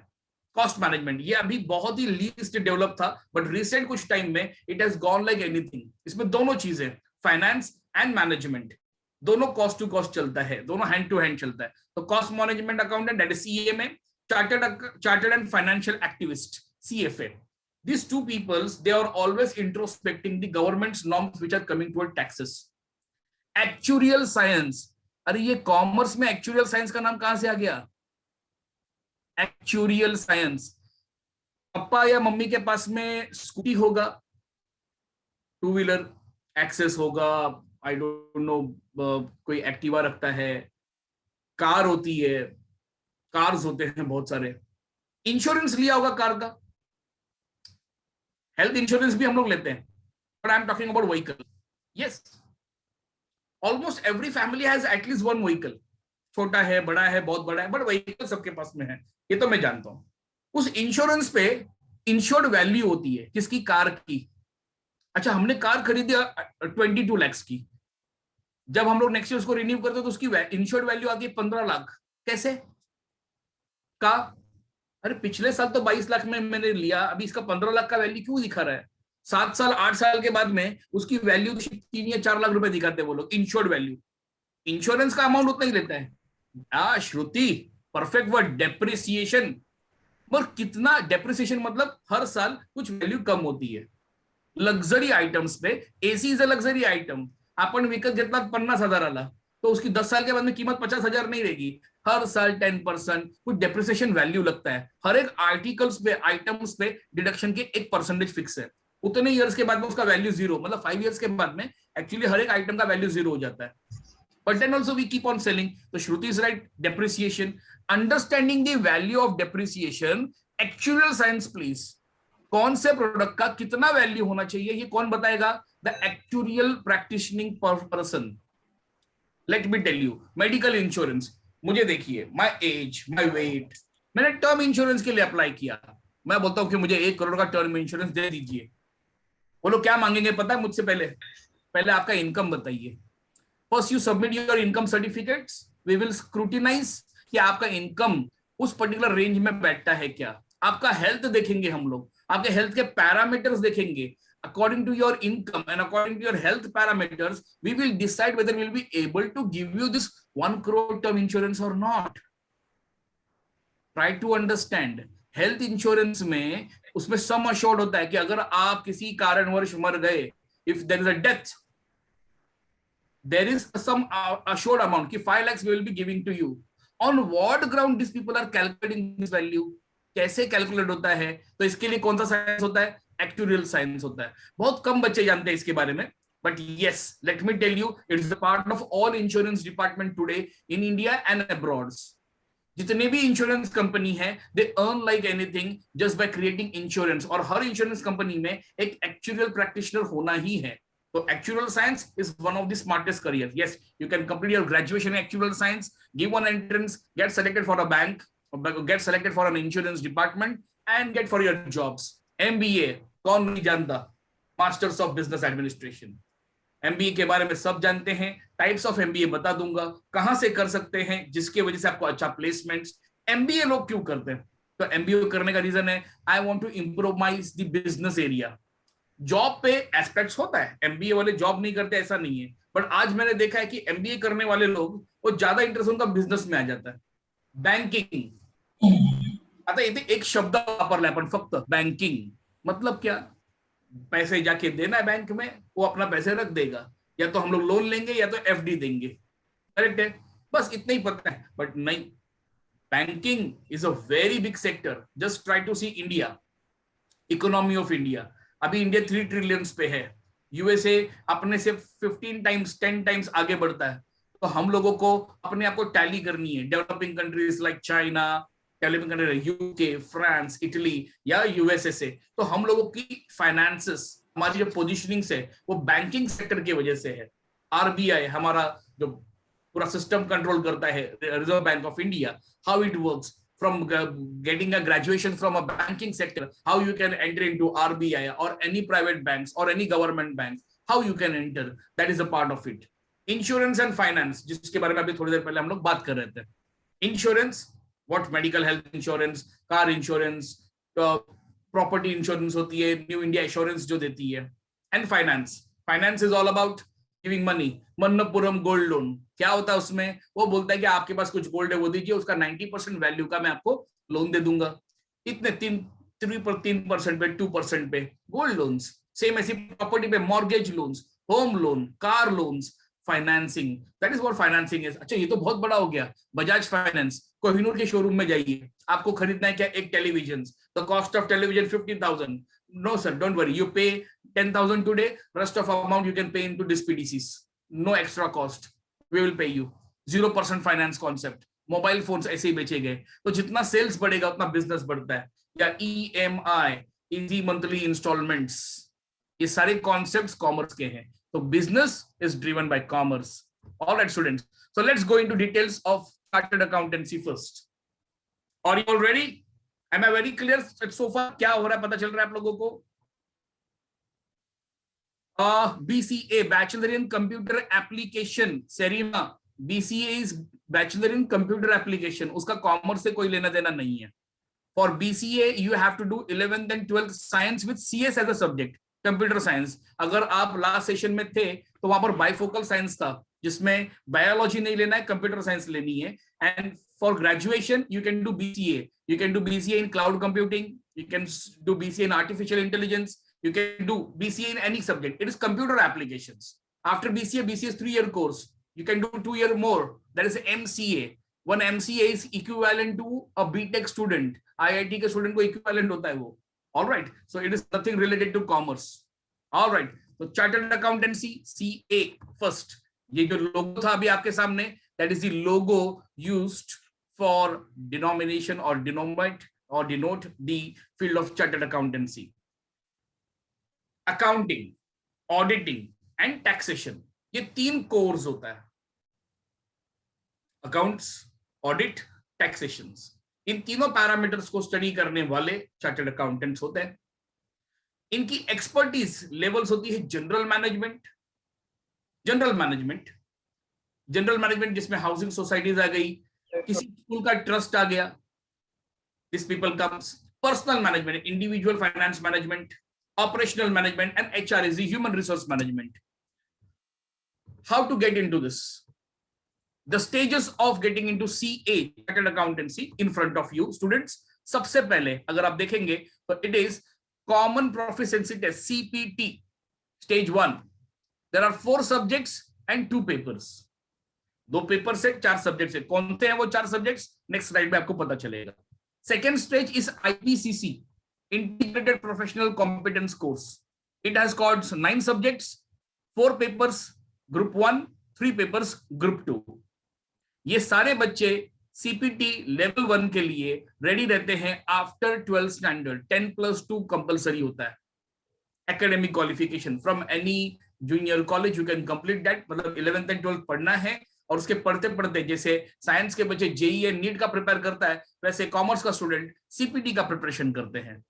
कॉस्ट मैनेजमेंट ये अभी बहुत ही लीस्ट डेवलप था, बट रिसेंट कुछ टाइम में it has gone like anything. इसमें दोनों चीजें, फाइनेंस एंड मैनेजमेंट, दोनों कॉस्ट टू कॉस्ट चलता है, दोनों हैंड टू हैंड चलता है। तो cost management accountant, that is CMA, chartered and financial activist, CFA. These two peoples, they are always introspecting the government's norms which are coming toward taxes. Actuarial science, अरे ये commerce में actuarial science का नाम कहां से आ गया? Actuarial science. पापा या मम्मी के पास में स्कूटी होगा, टू व्हीलर एक्सेस होगा, आई डोंट नो, कोई एक्टिवा रखता है, कार होती है, कार्स होते हैं बहुत सारे, इंश्योरेंस लिया होगा कार का, हेल्थ इंश्योरेंस भी हम लोग लेते हैं, but I am talking about vehicle. Yes, almost every family has at least one vehicle, छोटा है, बड़ा है, बहुत बड़ा है, बट व्हीकल सबके पास में है, ये तो मैं जानता हूं। उस इंश्योरेंस पे इंश्योर्ड वैल्यू होती है किसकी, कार की। अच्छा, हमने कार खरीदी 22 lakhs की, जब हम लोग नेक्स्ट ईयर उसको रिन्यू करते हैं तो उसकी इंश्योर्ड वैल्यू आती है 15 लाख। कैसे का? अरे पिछले साल तो 22 लाख में मैंने लिया, अभी इसका 15 लाख का वैल्यू क्यों दिखा रहा है? 7 साल 8 साल के बाद में उसकी वैल्यू 3 या 4 लाख रुपए दिखाते हैं वो लोग, इंश्योर्ड वैल्यू। इंश्योरेंस का अमाउंट उतना ही लेता है। श्रुति, परफेक्ट वर्ड, डेप्रिसिएशन। पर कितना डेप्रिसिएशन? मतलब हर साल कुछ वैल्यू कम होती है। लक्झरी आइटम्स पे AC is a luxury item, आपण विकत घेतला 50,000 तो उसकी 10 साल के बाद में कीमत 50,000 नहीं रहेगी, हर साल 10% कुछ डेप्रिसिएशन वैल्यू लगता है। हर एक आर्टिकल्स पे, आइटम्स पे डिडक्शन के 1% फिक्स है। उतने ईयर्स के बाद में उसका वैल्यू जीरो, मतलब 5 ईयर्स के बाद में एक्चुअली हर एक आइटम का वैल्यू जीरो हो जाता है। But then also we keep on selling. So Shruti is right, depreciation. Understanding the value of depreciation, actuarial science please. कौन से प्रोडक्ट का कितना वैल्यू होना चाहिए ये कौन बताएगा? The actuarial practitioning person. Let me tell you, medical insurance, मुझे देखिए, माय एज, माय वेट, मैंने टर्म इंश्योरेंस के लिए अप्लाई किया। मैं बोलता हूं कि मुझे 1 करोड़ का टर्म इंश्योरेंस दे दीजिए, वो लोग क्या मांगेंगे पता है मुझसे? पहले आपका इनकम बताइए। First you submit your income certificates, we will scrutinize कि आपका इनकम उस पर्टिकुलर रेंज में बैठता है क्या। आपका हेल्थ देखेंगे हम लोग, आपके हेल्थ के पैरामीटर्स देखेंगे। According to your income and according to your health parameters, we will decide whether we will be able to give you this 1 crore term insurance or not. Try to understand. Health insurance में उसमें sum assured होता है कि अगर आप किसी कारणवश मर गए, if there is a death, there is some assured amount ki 5 lakhs we will be giving to you. On what ground these people are calculating this value? कैसे कैलकुलेट होता है? तो इसके लिए कौन सा साइंस होता है? एक्चुरियल साइंस होता है। बहुत कम बच्चे जानते हैं इसके बारे में, but yes, let me tell you, it is a part of all insurance department today in India and abroad. जितने भी इंश्योरेंस कंपनी है, they earn like anything just by creating insurance, और हर इंश्योरेंस कंपनी में एक actuarial practitioner होना ही है। So actuarial science is one of the smartest careers. Yes, you can complete your graduation in actuarial science, give one entrance, get selected for a bank, get selected for an insurance department, and get for your jobs. MBA, कौन नहीं जानता? Masters of Business Administration. MBA के बारे में सब जानते हैं। Types of MBA बता दूंगा, कहां से कर सकते हैं जिसके वजह से आपको अच्छा प्लेसमेंट्स। MBA लोग क्यों करते हैं? तो MBA करने का रीजन है, I want to improvise the business area. Job पे एस्पेक्ट्स होता है, एमबीए वाले जॉब नहीं करते ऐसा नहीं है, बट आज मैंने देखा है कि एमबीए करने वाले लोग वो ज्यादा इंटरेस्ट उनका बिझनेस में आ जाता है। बँकिंग, आता इथे एक शब्द वापरलाय आपण फक्त, बँकिंग मतलब क्या? पैसे जाके देना है बैंक में, वो अपना पैसे रख देगा, या तो हम लोग लोन लेंगे या तो एफडी देंगे, करेक्ट है? बस इतना ही पता है, बट नहीं, banking is a very big sector. Just try to see India, economy of India. अभी इंडिया 3 ट्रिलियन पे है, यूएसए अपने से 15 टाइम्स 10 टाइम्स आगे बढ़ता है। तो हम लोगों को अपने आप को टैली करनी है developing countries like China, developing country UK, France, Italy या यूएसए से। तो हम लोगों की फाइनेंसेस, हमारी जो पोजिशनिंग है वो बैंकिंग सेक्टर की वजह से है। आरबीआई हमारा जो पूरा सिस्टम कंट्रोल करता है, reserve bank of India, how it works, from getting a graduation from a banking sector, how you can enter into RBI or any private banks or any government banks, how you can enter, that is a part of it. Insurance and finance, जिसके बारे में अभी थोड़ी देर पहले हम लोग बात कर रहे थे। Insurance, what medical health insurance, car insurance, property insurance होती है, न्यू इंडिया इंश्योरेंस जो देती है। And finance is all about giving money. Manappuram gold loan क्या होता है उसमें? वो बोलता है कि आपके पास कुछ गोल्ड है वो दीजिए, उसका 90% वैल्यू का मैं आपको लोन दे दूंगा। इतने 3% पे, 2% पे गोल्ड लोन्स। सेम ऐसी प्रॉपर्टी पे mortgage loans, home loan, car loans, financing, that is what financing is. अच्छा, ये तो बहुत बड़ा हो गया। बजाज फाइनेंस, कोहिनूर के शोरूम में जाइए, आपको खरीदना है क्या? एक television, the cost of television 50,000। No sir, don't worry, you pay 10,000 today, rest of amount you can pay into DSPDCs, no extra cost, we will pay you. 0% finance concept. Mobile phones ऐसे ही बेचे गए, तो जितना sales बढ़ेगा उतना business बढ़ता है। या EMI, इजी मंथली इंस्टॉलमेंट्स, ये सारे कॉन्सेप्ट्स कॉमर्स के हैं। तो business is driven by commerce. Alright students, so let's go into details of chartered accountancy first. Are you all ready? Am I very clear so far? क्या हो रहा है पता चल रहा है आप लोगों को? BCA, bachelor in computer application, Serena, BCA is bachelor in computer application, उसका कॉमर्स से कोई लेना देना नहीं है। For BCA, you have to do 11th and 12th science with CS as a subject, computer science. अगर आप लास्ट सेशन में थे तो वहां पर बाइफोकल साइंस था, जिसमें बायोलॉजी नहीं लेना है, कंप्यूटर साइंस लेनी है। And for graduation you can do BCA, you can do BCA in cloud computing, you can do BCA in artificial intelligence, you can do BCA in any subject. It is computer applications. After BCA is 3-year course. You can do 2 year more, that is MCA. One MCA is equivalent to a BTech student. IIT के student को equivalent होता है वो। All right, so it is nothing related to commerce. All right, so chartered accountancy CA first. ये जो लोगो था अभी आपके सामने, that is the logo used for denomination or denote the field of chartered accountancy. Accounting, auditing and taxation, ये 3 course होता है। Accounts, audit, taxations, इन तीनों पैरामीटर्स को स्टडी करने वाले चार्टर्ड अकाउंटेंट्स होते हैं। इनकी एक्सपर्टीज लेवल्स होती है जनरल मैनेजमेंट, जिसमें हाउसिंग सोसाइटीज आ गई, किसी स्कूल का ट्रस्ट आ गया, this people comes. Personal management, individual finance management, operational management and HR is human resource management. How to get into this? The stages of getting into CA, chartered accountancy, in front of you students. सबसे पहले अगर आप देखेंगे तो it is common proficiency test, CPT, stage 1. There are 4 subjects and 2 papers. 2 papers से 4 subjects है। कौन से हैं वो 4 subjects? Next slide में आपको पता चलेगा। Second stage is IPCC, Integrated Professional Competence Course. It has got 9 subjects, 4 papers, Group 1, 3 papers, Group 2. ये सारे बच्चे CPT लेवल 1 के लिए रेडी रहते हैं आफ्टर 12th स्टैंडर्ड। 10+2 कंपलसरी होता है academic qualification from any junior college, you can complete that. मतलब 11th and 12th पढ़ना है, और उसके पढ़ते पढ़ते जैसे साइंस के बच्चे JEE एंड नीट का प्रिपेयर करता है, वैसे कॉमर्स का स्टूडेंट CPT का प्रिपरेशन करते हैं।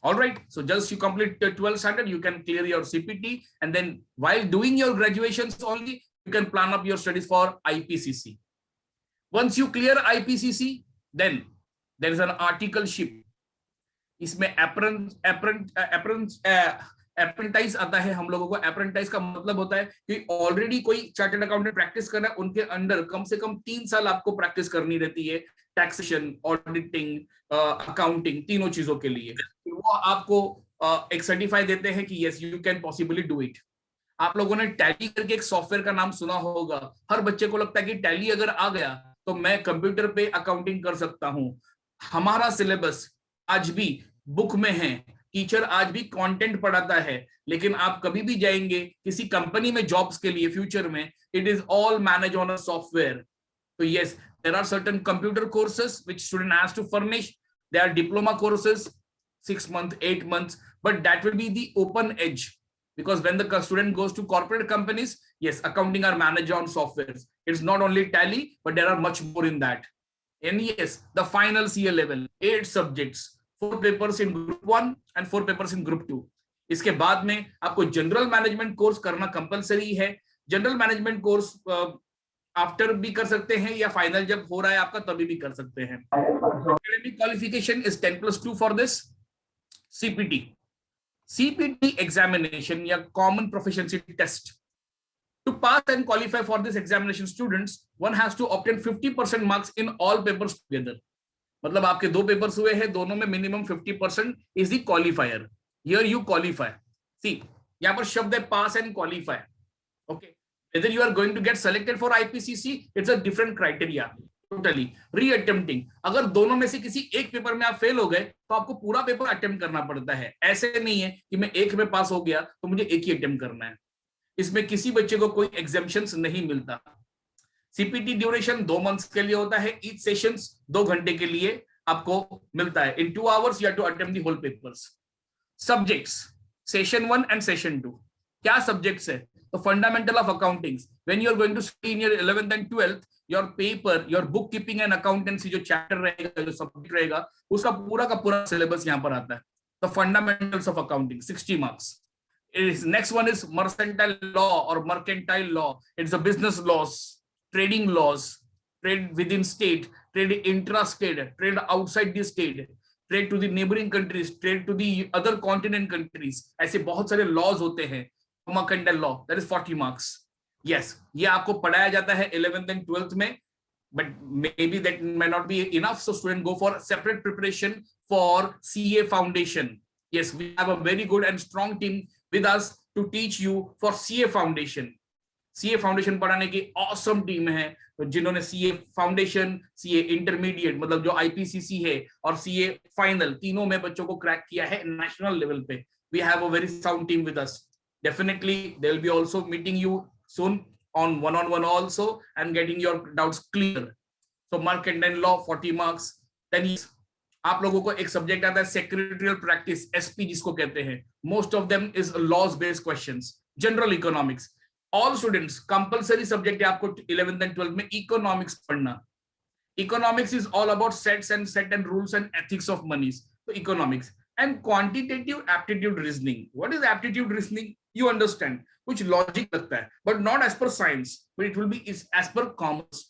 Alright, so just you complete the 12th standard, you can clear your CPT, and then while doing your graduations only, you can plan up your studies for IPCC. Once you clear IPCC, then there is an articleship. इसमें apprentice आता है हम लोगों को। apprentice का मतलब होता है कि ऑलरेडी कोई चार्टर्ड अकाउंटेंट प्रैक्टिस कर रहा है, उनके अंडर कम से कम 3 साल आपको प्रैक्टिस करनी रहती है, टैक्सेशन, ऑडिटिंग, अकाउंटिंग, तीनों चीजों के लिए। वो आपको एक सर्टिफाई देते हैं कि yes you can possibly do it. आप लोगों ने टैली करके एक सॉफ्टवेयर का नाम सुना होगा। हर बच्चे को लगता है कि टैली अगर आ गया तो मैं कंप्यूटर पे अकाउंटिंग कर सकता हूं। हमारा सिलेबस आज भी बुक में है, टीचर आज भी कंटेंट पढ़ाता है, लेकिन आप कभी भी जाएंगे किसी कंपनी में जॉब्स के लिए फ्यूचर में, it is all manage on a software. तो yes, there are certain computer courses which student has to furnish. There are diploma courses 6 months, 8 months, but that will be the open edge, because when the student goes to corporate companies, yes, accounting are managed on softwares. It's not only tally, but there are much more in that. And yes, the final CA level, 8 subjects, 4 papers in group 1 and 4 papers in group 2. इसके बाद में आपको general management course करना compulsory है। General management course after भी कर सकते हैं, या फाइनल जब हो रहा है आपका तभी भी कर सकते हैं। Academic qualification is 10+2 for this. CPT examination या common proficiency test. To pass and qualify for this examination, students, one has to obtain 50% marks in all papers together. मतलब आपके 2 पेपर्स हुए हैं, दोनों में minimum 50% is the qualifier. Here you qualify. See, यहाँ पर शब्द है pass and qualify. Okay. whether you are going to get selected for IPCC, it's a different criteria totally. Reattempting, अगर दोनों में से किसी एक पेपर में आप फेल हो गए तो आपको पूरा पेपर अटेम्प्ट करना पड़ता है। ऐसे नहीं है कि मैं एक में पास हो गया तो मुझे एक ही अटेम्प्ट करना है। इसमें किसी बच्चे को कोई एग्जेम्पशंस नहीं मिलता। सीपीटी ड्यूरेशन 2 मंथ्स के लिए होता है, ईच सेशंस 2 घंटे के लिए आपको मिलता है। इन 2 hours you have to attempt the whole papers. Subjects, session 1 and session 2, क्या सब्जेक्ट्स है? तो fundamental of accounting, when you are going to study in your 11th and 12th, your paper, your book keeping and accountancy जो chapter रहेगा, जो subject रहेगा, उसका पूरा का पूरा सिलेबस यहाँ पर आता है। The fundamentals of accounting 60 marks. Next one is mercantile law और mercantile law, it's a business laws, trading laws, trade within state, trade intra state, trade outside the state, trade to the neighbouring countries, trade to the other continent countries, ऐसे बहुत सारे laws होते हैं। Mercantile law, that is 40 marks. Yes, ये आपको पढ़ाया जाता है 11th and 12th में, but maybe that may not be enough, so student go for separate preparation for CA foundation. Yes, we have a very good and strong team with us to teach you for CA foundation. CA foundation पढ़ाने की awesome team है, जिन्होंने CA foundation, CA intermediate मतलब जो IPCC है और CA final तीनों में बच्चों को क्रैक किया है नेशनल लेवल पे। We have a very sound team with us. Definitely they will be also meeting you soon on one-on-one also and getting your doubts clear. So mercantile law 40 marks. Then आप लोगों को एक subject आता है secretarial practice, SP जिसको कहते हैं। Most of them is laws based questions, general economics. All students compulsory subject है आपको 11th and 12th में economics पढ़ना। Economics is all about set and rules and ethics of money. So economics and quantitative aptitude reasoning. What is aptitude reasoning? You understand, कुछ logic लगता है, but not as per science, but it will be as per commerce,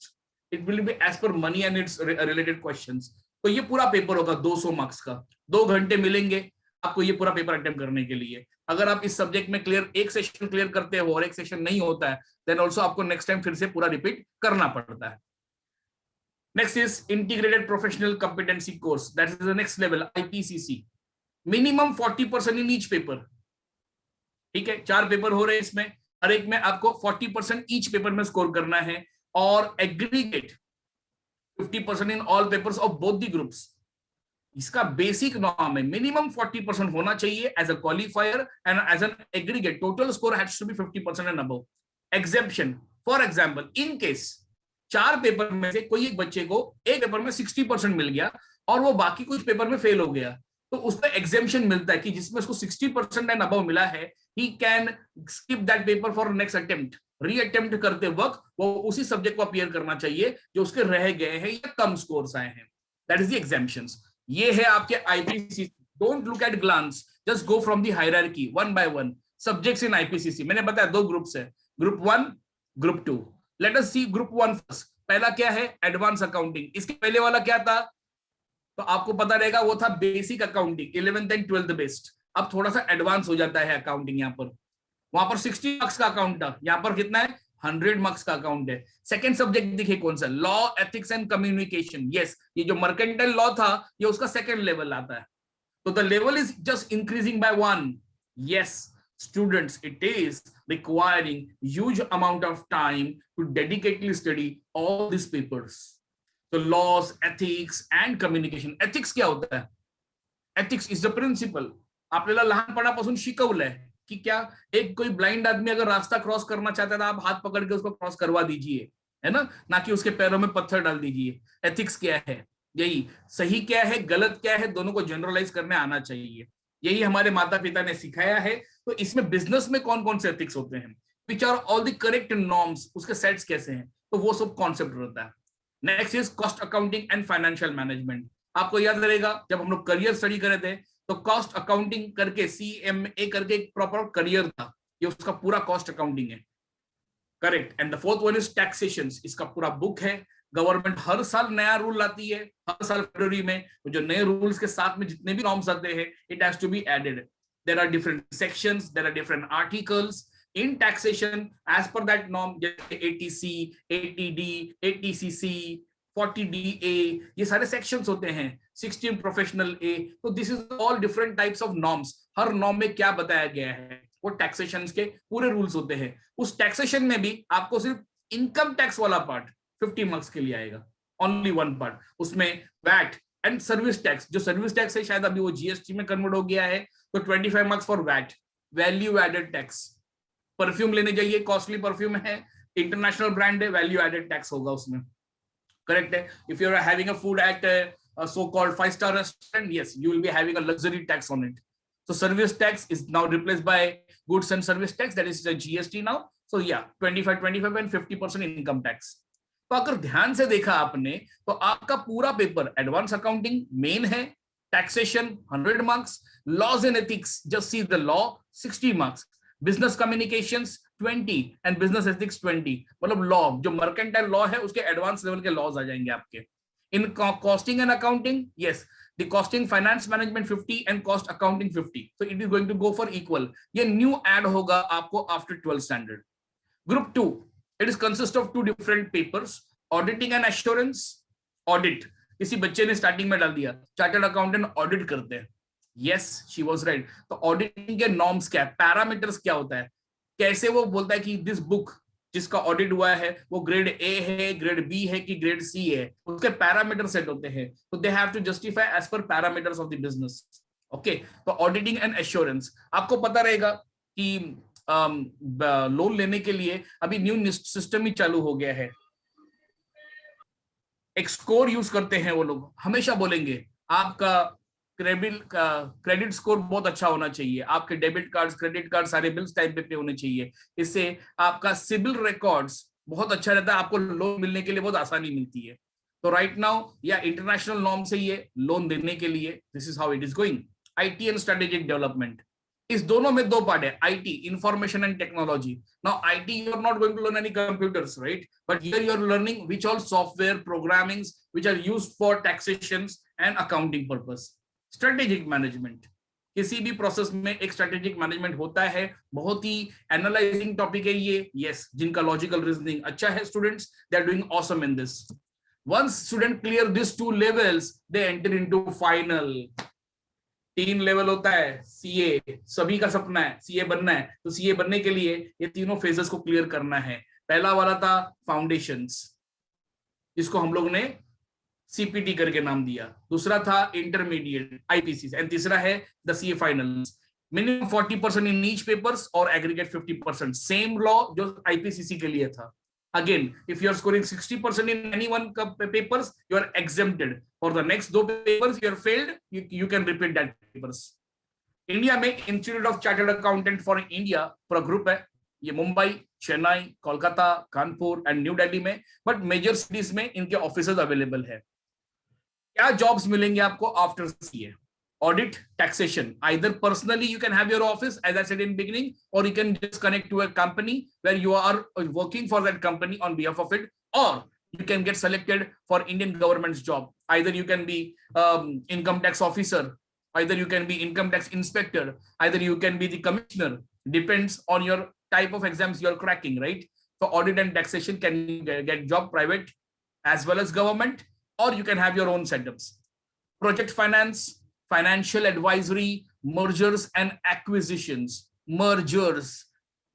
it will be as per money and its related questions. तो ये पूरा paper होगा 200 marks का, 2 घंटे मिलेंगे आपको ये पूरा पेपर अटेम्प्ट करने के लिए। अगर आप इस सब्जेक्ट में क्लियर एक सेशन क्लियर करते हो और एक सेशन नहीं होता है, देन ऑल्सो आपको नेक्स्ट टाइम फिर से पूरा रिपीट करना पड़ता है। Next is integrated professional competency course, that is the next level, IPCC। Minimum 40% in each paper, ठीक है, 4 पेपर हो रहे हैं इसमें, हर एक में आपको 40% ईच पेपर में स्कोर करना है और aggregate 50% in all papers of both the groups. इसका बेसिक नॉर्म है मिनिमम 40% होना चाहिए as a qualifier and as an aggregate total score has to be 50% and above. Exemption, for example, in case 4 paper में से कोई एक बच्चे को एक पेपर में 60% मिल गया और वो बाकी कुछ पेपर में फेल हो गया, तो उसमें एग्जेम्पशन मिलता है कि जिसमें उसको 60% एंड अबव मिला है, he can skip that paper for next attempt. Reattempt करते वक्त वो उसी सब्जेक्ट को अपीयर करना चाहिए जो उसके रह गए हैं या कम स्कोर्स आए हैं। That is the exemptions. ये है आपके IPCC। Don't look at glance, just go from the hierarchy one by one. Subjects in IPCC मैंने बताया 2 ग्रुप्स है, group 1, group 2। Let us see group 1 first. पहला क्या है? Advance accounting. इसके पहले वाला क्या था? तो आपको पता रहेगा वो था basic accounting, 11th and 12th based. अब थोड़ा सा एडवांस हो जाता है अकाउंटिंग यहाँ पर। वहां पर 60 मार्क्स का अकाउंट था, यहाँ पर कितना है? 100 मार्क्स का अकाउंट है। सेकंड सब्जेक्ट देखिए कौन सा? Law, ethics and communication. Yes, ये जो मर्केंटाइल लॉ था ये उसका सेकंड लेवल आता है। तो the level is just increasing by 1। Yes students, it is requiring huge amount of time to dedicatedly study all these papers. So laws, ethics and communication. Ethics क्या होता है? Ethics is the principle. आपल्याला लहानपणापासून शिकवलंय कि क्या एक कोई blind आदमी अगर रास्ता क्रॉस करना चाहता है तो आप हाथ पकड़ के उसको क्रॉस करवा दीजिए, है ना कि उसके पैरों में पत्थर डाल दीजिए। एथिक्स क्या है? यही सही क्या है, गलत क्या है, दोनों को जनरलाइज करने आना चाहिए। यही हमारे माता पिता ने सिखाया है। तो इसमें बिजनेस में कौन कौन से एथिक्स होते हैं, which are all the correct norms, उसके सेट्स कैसे हैं, तो वो सब कॉन्सेप्ट रहता है। Next is cost accounting and financial management. आपको याद रहेगा जब हम लोग करियर स्टडी कर रहे थे तो कॉस्ट अकाउंटिंग करके CMA करके एक प्रॉपर करियर था, ये उसका पूरा कॉस्ट अकाउंटिंग है, correct. And the fourth one is taxation. इसका पूरा बुक है। गवर्नमेंट हर साल नया रूल लाती है, हर साल फरवरी में जो नए रूल्स के साथ में जितने भी नॉर्म्स आते हैं, it has to be added. There are different sections, there are different articles in taxation as per that norm, जैसे ATC, ATD, ATCC, 40DA, ये सारे सेक्शंस होते हैं। 16 प्रोफेशनल A। तो this is all different types of norms. Her norm में क्या बताया गया है, वो टैक्सेशन के पूरे रूल्स होते हैं। उस टैक्सेशन में भी आपको सिर्फ इनकम टैक्स वाला पार्ट 50 मार्क्स के लिए आएगा, ओनली वन पार्ट। उसमें वैट एंड सर्विस टैक्स, जो सर्विस टैक्स है शायद अभी वो जीएसटी में कन्वर्ट हो गया है, तो 25 marks for VAT, value added tax. Perfume लेने जाइए, कॉस्टली परफ्यूम है, इंटरनेशनल ब्रांड है, वैल्यू एडेड टैक्स होगा उसमें, करेक्ट है। If you are having a food at so called 5-star restaurant, yes, you will be having a luxury tax on it. So service tax is now replaced by goods and service tax, that is the GST now. So yeah, 25 and 50% income tax. तो अगर ध्यान से देखा आपने तो आपका पूरा paper advance accounting main है, taxation 100 marks, laws and ethics just see the law 60 marks, business communications 20 and business ethics 20, मतलब लॉ जो मर्केंटाइल लॉ है उसके एडवांस लेवल के लॉज आ जाएंगे आपके। In costing and accounting, yes, the costing finance management 50 and cost accounting 50. So it is going to go for equal. ये new add होगा आपको after 12th standard. Group 2, it is consist of two different papers, auditing and assurance. Audit, किसी बच्चे ने starting में डाल दिया chartered accountant audit करते हैं, yes, she was right. तो ऑडिटिंग के नॉर्म्स क्या है, पैरामीटर्स क्या होता है, कैसे वो बोलता है कि दिस बुक जिसका ऑडिट हुआ है वो ग्रेड ए है, ग्रेड बी है कि ग्रेड सी है, उसके पैरामीटर सेट होते हैं, तो they have to justify as per parameters of the business. Okay, तो ऑडिटिंग एंड एश्योरेंस आपको पता रहेगा कि लोन लेने के लिए अभी न्यू सिस्टम ही चालू हो गया है, एक स्कोर यूज करते हैं वो लोग, हमेशा बोलेंगे आपका क्रेडिट स्कोर बहुत अच्छा होना चाहिए, आपके डेबिट कार्ड्स क्रेडिट कार्ड सारे बिल्स टाइम पे होने चाहिए, इससे आपका सिबिल रिकॉर्ड्स बहुत अच्छा रहता है, आपको लोन मिलने के लिए बहुत आसानी मिलती है। तो राइट नाउ या इंटरनेशनल नॉर्म से ये लोन देने के लिए this is how it is going. IT and strategic development, इस दोनों में दो पार्ट है, IT information and technology. Now IT you are not going to learn any computers, right, but here you are learning which all software programmings which are used for taxations and accounting purpose. Strategic management, किसी भी process में एक strategic management होता है, बहुत ही analysing topic है ये, yes, जिनका लॉजिकल रीजनिंग अच्छा है students, they are doing awesome in this. Once student clear this two levels they enter into final. 3 level होता है सीए, सभी का सपना है सीए बनना है, तो सीए बनने के लिए ये तीनों फेजेस को क्लियर करना है। पहला वाला था फाउंडेशंस, जिसको हम लोग ने सीपीटी करके नाम दिया, दूसरा था इंटरमीडिएट आईपीसी, एंड तीसरा है the CA finals. Minimum 40% in each papers और एग्रीगेट 50%, सेम लॉ जो आईपीसीसी के लिए था। Again, if you are scoring 60% in any one papers, you are exempted. For the next 2 papers you are failed, you can repeat that papers. India में institute of chartered accountant for India पूरा group है, ये Mumbai, Chennai, Kolkata, Kanpur and New Delhi में, but major cities में इनके offices available है। क्या jobs मिलेंगे आपको after CA? Audit, taxation. Either personally you can have your office, as I said in beginning, or you can just connect to a company where you are working for that company on behalf of it, or you can get selected for Indian government's job. Either you can be income tax officer, either you can be income tax inspector, either you can be the commissioner. Depends on your type of exams you are cracking, right? So audit and taxation can get job private as well as government, or you can have your own setups. Project finance, financial advisory, mergers and acquisitions. Mergers,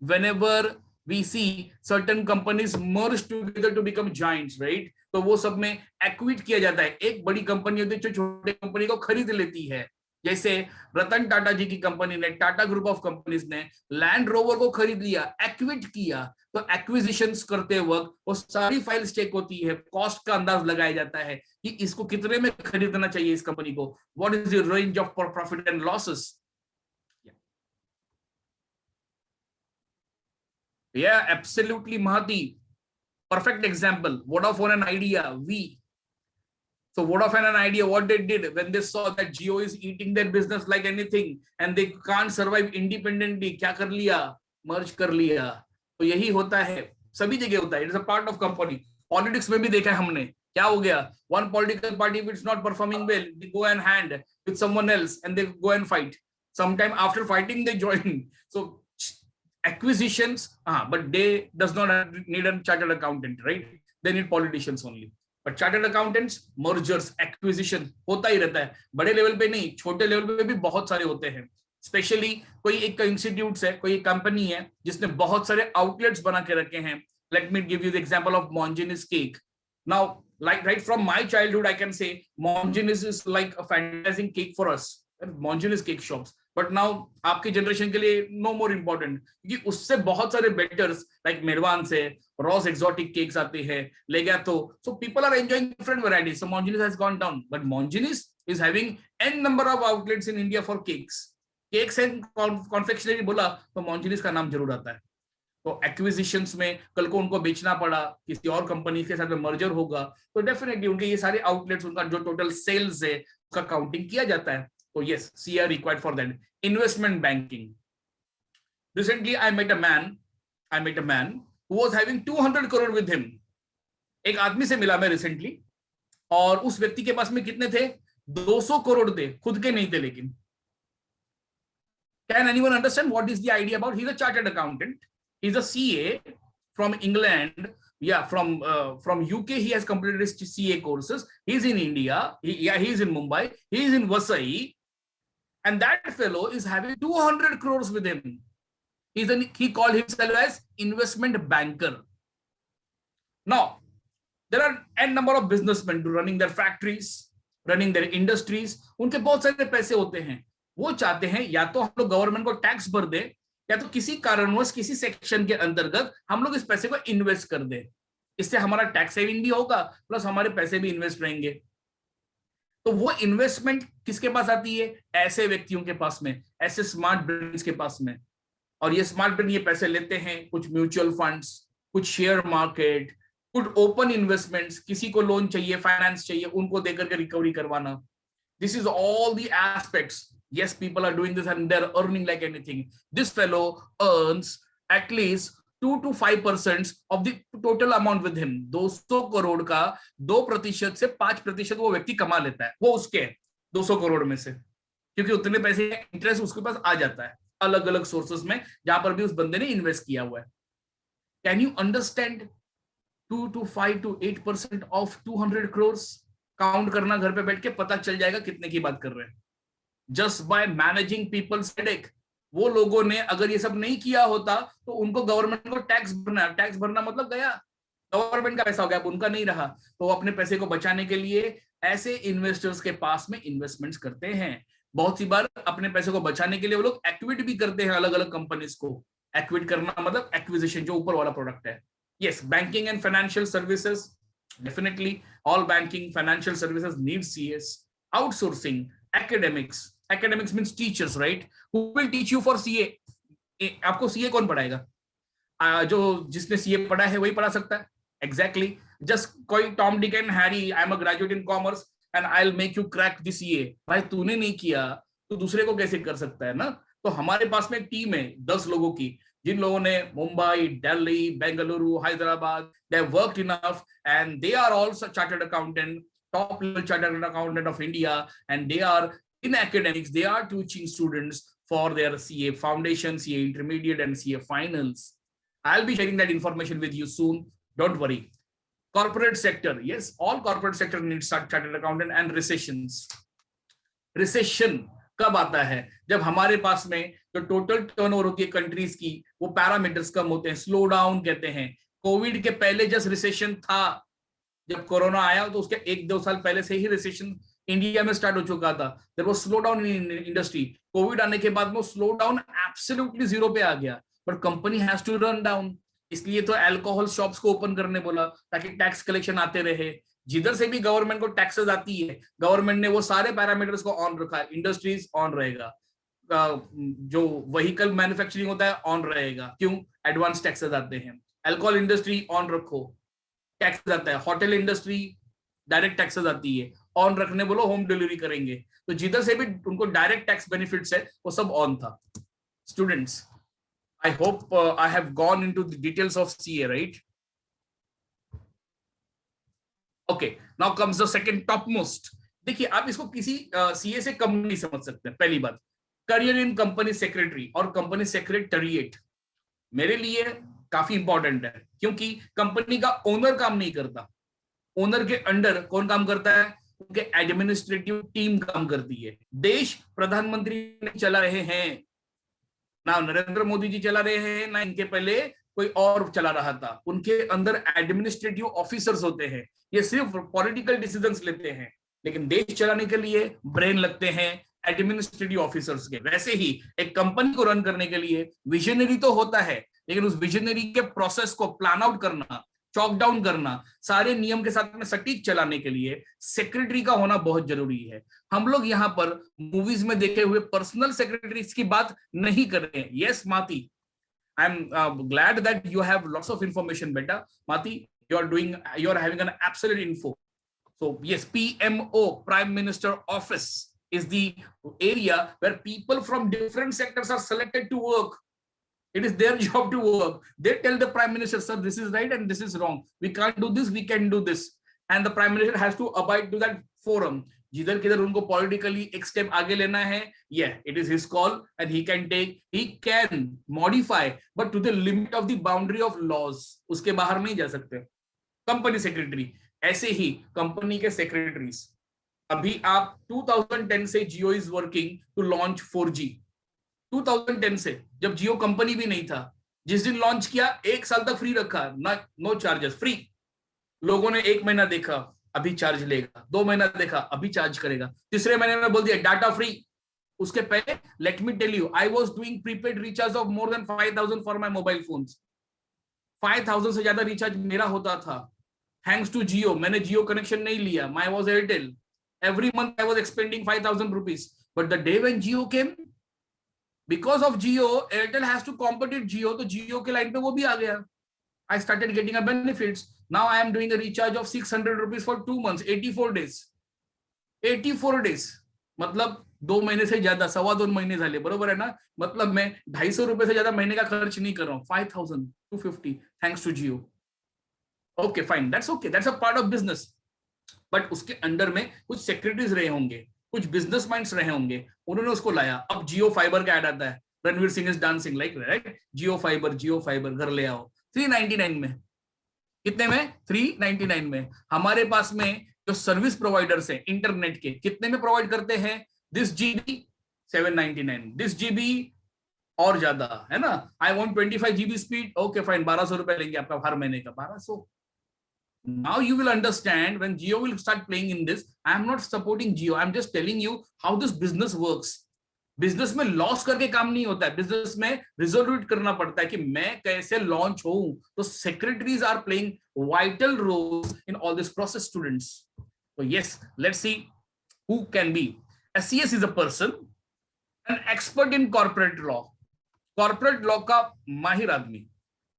whenever we see certain companies merge together to become giants, right? तो वो सब में equity किया जाता है, एक बड़ी company होती है जो छोटे कंपनी को खरीद लेती है। जैसे रतन टाटा जी की कंपनी ने, टाटा ग्रुप ऑफ कंपनीज ने लैंड रोवर को खरीद लिया, एक्विट किया। तो एक्विजिशंस करते वक्त वो सारी फाइल्स चेक होती है, कॉस्ट का अंदाज लगाया जाता है कि इसको कितने में खरीदना चाहिए इस कंपनी को, what is the range of profit and losses. Yeah, absolutely, Mahati. Perfect example. Vodafone and Idea, we. So Vodafone and Idea, what they did when they saw that Jio is eating their business like anything and they can't survive independently, क्या कर लिया? Merge कर लिया। तो यही होता है, सभी जगह होता है, it's a part of company. Politics में भी देखा है हमने, क्या हो गया, one political party if it's not performing well, they go and hand with someone else and they go and fight, sometime after fighting they join. So acquisitions, but they does not need a chartered accountant, right? They need politicians only. But chartered accountants, mergers, acquisition होता ही रहता है, बड़े level पे नहीं, छोटे level पे भी बहुत सारे होते हैं। स्पेशली कोई एक इंस्टीट्यूट है, कोई कंपनी है जिसने बहुत सारे आउटलेट्स बना के रखे हैं. Let me give you the example of Mongenis cake. Now, like right from my childhood, I can say Mongenis is like a fantastic cake for us. Mongenis cake shops. But now आपकी generation के लिए no more important, क्योंकि उससे बहुत सारे बेटर्स like मेहरबान से Ross exotic cakes आते हैं, ले गया तो so people are enjoying different varieties. So Mongenis has gone down, but Mongenis is having n number of outlets in India for cakes. Cakes and confectionery बोला तो Mongenis का नाम जरूर आता है. तो एक्विजिशंस में कल को उनको बेचना पड़ा, किसी और कंपनी के साथ में मर्जर होगा, तो डेफिनेटली उनके ये सारे आउटलेट्स, उनका जो टोटल सेल्स है उसका काउंटिंग किया जाता है. तो yes, see are required for that. Investment banking. Recently I met a man who was having 200 crore with him. एक आदमी से मिला मैं रिसेंटली, और उस व्यक्ति के पास में कितने थे? 200 करोड़ थे, खुद के नहीं थे. लेकिन can anyone understand what is the idea about? He is a chartered accountant. He's a CA from England. Yeah, from UK. He has completed his CA courses. He's in India. He's in Mumbai. He's in Vasai, and that fellow is having 200 crores with him. He called himself as investment banker. Now, there are n number of businessmen running their factories, running their industries. उनके बहुत सारे पैसे होते हैं. वो चाहते हैं या तो हम लोग गवर्नमेंट को टैक्स भर दे, या तो किसी कारणवश किसी सेक्शन के अंतर्गत हम लोग इस पैसे को इन्वेस्ट कर दें. इससे हमारा टैक्स सेविंग भी होगा, प्लस हमारे पैसे भी इन्वेस्ट रहेंगे. तो वो इन्वेस्टमेंट किसके पास आती है? ऐसे व्यक्तियों के पास में, ऐसे स्मार्ट ब्रेन्स के पास में. और ये स्मार्ट ब्रेन ये पैसे लेते हैं कुछ म्यूचुअल फंड्स, कुछ शेयर मार्केट, कुछ ओपन इन्वेस्टमेंट्स. किसी को लोन चाहिए, फाइनेंस चाहिए, उनको देकर के रिकवरी करवाना. This is all the aspects. Yes, people are doing this and they're earning like anything. This fellow earns at least 2 to 5% of the total amount with him. 200 crore का 2% से 5% वो व्यक्ति कमा लेता है. वो उसके 200 करोड़ में से, क्योंकि उतने पैसे इंटरेस्ट उसके पास आ जाता है अलग अलग सोर्सेस में, जहां पर भी उस बंदे ने इन्वेस्ट किया हुआ है. Can you understand? 2 to 5 to 8% of 200 crores. Count करना घर पे बैठ के, पता चल जाएगा कितने की बात कर रहे हैं. Just by managing people's headache. वो लोगों ने अगर ये सब नहीं किया होता तो उनको गवर्नमेंट को टैक्स भरना मतलब गया, गवर्नमेंट का पैसा हो गया, उनका नहीं रहा. तो अपने पैसे को बचाने के लिए ऐसे इन्वेस्टर्स के पास में इन्वेस्टमेंट्स करते हैं. बहुत सी बार अपने पैसे को बचाने के लिए वो लोग एक्विट भी करते हैं अलग अलग कंपनीज को. एक्विट करना मतलब एक्विजिशन, जो ऊपर वाला प्रोडक्ट है. Yes, banking and financial services, definitely all banking financial services need CS. Outsourcing, academics means teachers, right? Who will teach you for CA? आपको CA कौन पढ़ाएगा? जो जिसने CA पढ़ा है वही पढ़ा सकता है. Exactly. Just कोई Tom, Dick and Harry, I'm a graduate in commerce and I'll make you crack the CA. भाई तूने नहीं किया तो दूसरे को कैसे कर सकता है ना? तो हमारे पास में एक टीम है 10 लोगों की, जिन लोगों ने Mumbai, Delhi, Bengaluru, Hyderabad, they have worked enough and they are also chartered accountant, top level chartered accountant of India, and they are in academics. They are teaching students for their CA foundation, CA intermediate, and CA finals. I'll be sharing that information with you soon. Don't worry. Corporate sector, yes, all corporate sector needs chartered accountant. And recessions. Recession कब आता है? जब हमारे पास में जो total turnover होती है countries की, वो पैरामीटर्स कम होते हैं, स्लो डाउन कहते हैं. कोविड के पहले जस्ट रिसेशन था, जब कोरोना आया तो उसके 1-2 साल पहले से ही रिसेशन इंडिया में स्टार्ट हो चुका था. There was slow down in industry. Covid आने के बाद में स्लो डाउन एब्सोल्युटली जीरो पे आ गया, but company has to run down. इसलिए तो अल्कोहल शॉप्स को ओपन करने बोला, ताकि टैक्स कलेक्शन आते रहे. जिधर से भी गवर्नमेंट को टैक्सेस आती है, गवर्नमेंट ने वो सारे पैरामीटर्स को ऑन रखा है. इंडस्ट्रीज ऑन रहेगा, जो व्हीकल मैन्युफैक्चरिंग होता है ऑन रहेगा. क्यों? एडवांस टैक्सेस आते हैं. अल्कोहल इंडस्ट्री ऑन रखो, टैक्स आता है. होटल इंडस्ट्री डायरेक्ट टैक्सेस आती है, ऑन रखने बोलो, होम डिलीवरी करेंगे. तो जिधर से भी उनको डायरेक्ट टैक्स बेनिफिट्स है वो सब ऑन था. Students, I hope I have gone into the details of CA, right? Okay, now comes the second top most. देखिए, आप इसको किसी CA से कम नहीं समझ सकते. पहली बात, करियर इन कंपनी सेक्रेटरी और कंपनी सेक्रेटरिएट मेरे लिए काफी इंपॉर्टेंट है, क्योंकि कंपनी का ओनर काम नहीं करता. ओनर के अंडर कौन काम करता है? उनके एडमिनिस्ट्रेटिव टीम काम करती है। देश प्रधानमंत्री नहीं चला रहे हैं, ना नरेंद्र मोदी जी चला रहे हैं, ना इनके पहले कोई और चला रहा था। उनके अंदर एडमिनिस्ट्रेटिव ऑफिसर्स होते हैं, ये सिर्फ पॉलिटिकल डिसीजंस लेते हैं, लेकिन देश चलाने के लिए ब्रेन लगते हैं एडमिनिस्ट्रेटिव ऑफिसर्स के। वैसे ही एक कंपनी को रन करने के लिए विजनरी तो होता है, लेकिन उस विजनरी के प्रोसेस को प्लान आउट करना, चॉक डाउन करना, सारे नियम के साथ में सटीक चलाने के लिए सेक्रेटरी का होना बहुत जरूरी है। हम लोग यहाँ पर मूवीज में देखे हुए पर्सनल सेक्रेटरीज की बात नहीं कर रहे हैं। Yes Mati, I am glad that you have lots of information बेटा। Mati, you are having an absolute info. So yes, PMO, Prime Minister Office, is the area where people from different sectors are selected to work. It is their job to work. They tell the Prime Minister, sir, this is right and this is wrong. We can't do this, we can do this. And the Prime Minister has to abide to that forum. जिधर किधर उनको politically एक step आगे लेना है, yeah, it is his call and he can modify, but to the limit of the boundary of laws. उसके बाहर नहीं जा सकते। कंपनी सेक्रेटरी, ऐसे ही कंपनी के सेक्रेटरीज, अभी आप 2010 से Jio is working to launch 4G। 2010 से, जब जियो कंपनी भी नहीं था, जिस दिन लॉन्च किया 1 साल तक फ्री रखा, नो चार्जेस, फ्री। लोगों ने 1 महीना देखा, अभी चार्ज लेगा, 2 महीना देखा, अभी चार्ज करेगा, तीसरे महीने में बोल दिया डाटा फ्री। उसके पहले let me tell you, I was doing prepaid recharge of more than 5000 for my mobile phones. 5000 से ज्यादा रिचार्ज मेरा होता था थैंक्स टू जियो। मैंने जियो कनेक्शन नहीं लिया, my was Airtel. Every month I was expending 5000 rupees, but the day when Jio came, because of Jio, Airtel has to compete Jio, तो जियो के लाइन पे वो भी आ गया। I started getting a benefits. Now I am doing a recharge of 600 rupees for 2 months, 84 days। 84 days मतलब 2 महीने से ज्यादा, 2.25 महीने झाले, बरोबर है ना? मतलब मैं 250 रुपए से ज्यादा महीने का खर्च नहीं कर रहा हूँ। 5250 thanks to Jio. Okay fine, that's okay, that's a part of business. But उसके अंडर में कुछ सेक्रेटरीज रहे होंगे, कुछ बिजनेस माइंड्स रहे होंगे, उन्होंने उसको लाया। अब जियो फाइबर का ऐड आता है, Ranveer Singh is dancing like, right? Jio fibre घर ले आओ 399 में। कितने में? 399 में। हमारे पास में जो सर्विस प्रोवाइडर्स हैं इंटरनेट के, कितने में प्रोवाइड करते हैं? दिस GB 799, दिस GB और ज्यादा, है ना? I want 25 GB speed, okay fine, 1200 रुपए लेंगे आपका हर महीने का, 1200। Now you will understand when Jio will start playing in this. I am not supporting Jio. I am just telling you how this business works. Business में loss करके काम नहीं होता है, बिजनेस में रिजोल्यूट करना पड़ता है कि मैं कैसे लॉन्च होऊं। तो secretaries are playing vital role in all this process, students. तो yes, let's see who can be. SCS is a person, an expert in corporate law, corporate law का माहिर आदमी,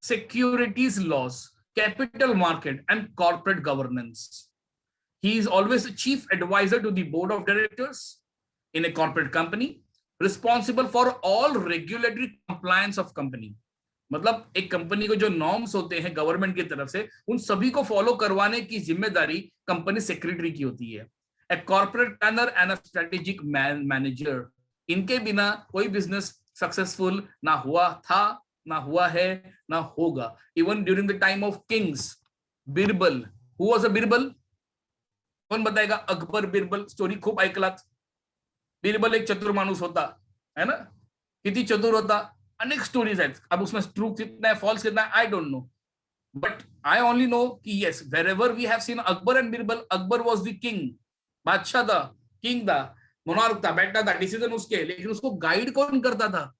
securities laws, capital market and corporate governance. He is always a chief advisor to the board of directors in a corporate company, responsible for all regulatory compliance of company. मतलब एक company को जो norms होते हैं government की तरफ से, उन सभी को फॉलो करवाने की जिम्मेदारी कंपनी सेक्रेटरी की होती है। A corporate planner and a strategic manager, इनके बिना कोई बिजनेस सक्सेसफुल ना हुआ था, ना हुआ है, ना होगा। Even during the time of Kings, Birbal, who was a Birbal? कौन बताएगा? अकबर बिरबल स्टोरी खूप ऐकलात। बिरबल एक चतुर माणूस होता, है ना? किती चतुर होता, अनेक स्टोरीज आहेत। अब उसमें ट्रू कितना है, फॉल्स कितना है, I don't know, but I only know कि yes, wherever we have seen Akbar and Birbal, Akbar was the king, बादशाह था, किंग था, मोनार्क था, बैठा था, डिसीजन उसके, लेकिन उसको गाइड कौन करता था?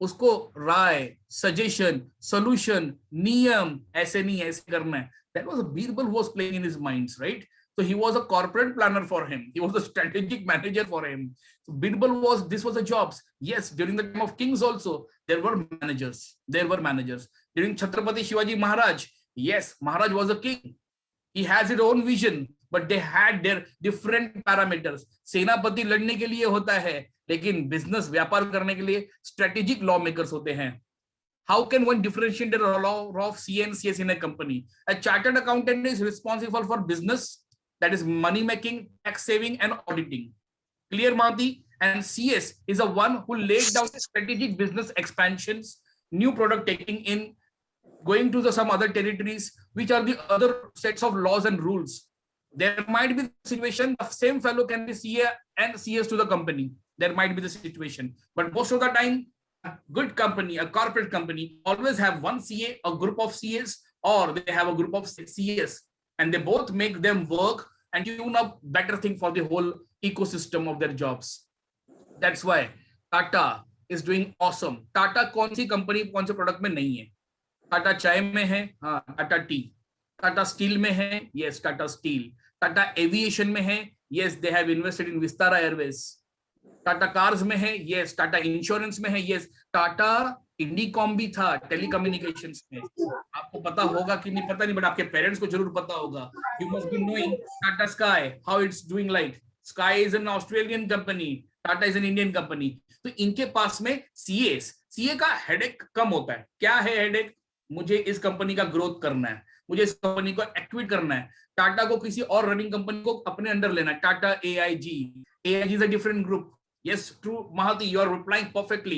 उसको राय, सजेशन, सॉल्यूशन, नियम, ऐसे नहीं ऐसे करना है, that was Birbal was playing in his minds, right? So he was a corporate planner for him, he was a strategic manager for him. So Birbal was, this was a jobs. Yes, during the time of kings also there were managers. During Chhatrapati Shivaji Maharaj, yes, Maharaj was a king, he has his own vision, but they had their different parameters. सेनापति लड़ने के लिए होता है, लेकिन business व्यापार करने के लिए स्ट्रेटेजिक लॉ मेकर्स होते हैं। How can one differentiate the law of CNCS in a company? A chartered accountant is responsible for business, that is money making, tax saving and auditing. Clear, Mahdi? And CS is the one who laid down strategic business expansions, new product taking in, going to some other territories, which are the other sets of laws and rules. There might be the situation the same fellow can be CA and CS to the company. There might be the situation, but most of the time, a good company, a corporate company, always have one CA, a group of CAs, or they have a group of CAs, and they both make them work and tune up better thing for the whole ecosystem of their jobs. That's why Tata is doing awesome. Tata कौन सी company कौन से product में नहीं है? टाटा चाय में है, हाँ टाटा टी. टाटा स्टील में है, yes Tata steel. Tata aviation में है, yes they have invested in Vistara Airways. Tata cars में है, यस टाटा इंश्योरेंस में है, यस टाटा इंडीकॉम भी था टेलीकम्युनिकेशंस में. आपको पता होगा कि नहीं पता नहीं, बट आपके पेरेंट्स को जरूर पता होगा. You must be knowing Tata sky, how it's doing. Like sky is an Australian company, Tata is an Indian company. तो इनके पास में सीए का हेडेक कम होता है. क्या है हेडेक? मुझे इस कंपनी का ग्रोथ करना है, मुझे इस कंपनी को एक्टिवेट करना है. टाटा को किसी और रनिंग कंपनी को अपने अंडर लेना है. Tata AIG is a different group. Yes, true, Mahati, you are replying perfectly.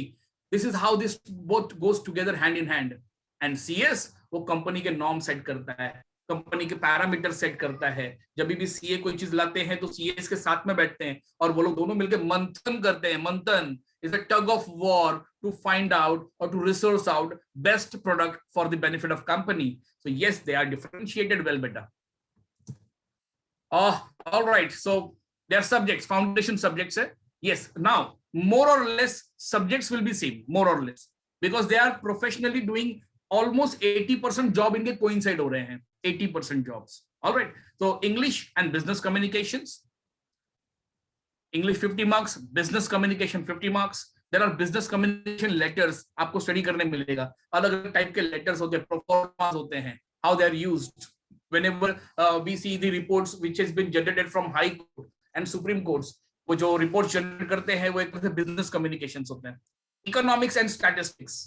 This is how this both goes together hand in hand. And CS वो कंपनी के नॉर्म सेट करता है, कंपनी के parameter set करता है. जब भी सीए कोई चीज लाते हैं तो सीएस के साथ में बैठते हैं और वो लोग दोनों मिलकर मंथन करते हैं. मंथन is a tug of war to find out or to resource out best product for the benefit of company. So yes, they are differentiated well better. All right. So their subjects, foundation subjects है. Yes, now more or less subjects will be same, more or less, because they are professionally doing almost 80% job इनके coincide हो रहे हैं, 80% jobs. All right, so English and business communications. English 50 marks, business communication 50 marks. There are business communication letters आपको study करने मिलेगा. अलग अलग type के letters होते हैं, proformas होते हैं, how they are used. Whenever we see the reports which has been generated from High Court and Supreme Courts, वो जो रिपोर्ट जनरेट करते हैं वो एक तरह से बिजनेस कम्युनिकेशंस होते हैं. इकोनॉमिक्स एंड स्टैटिस्टिक्स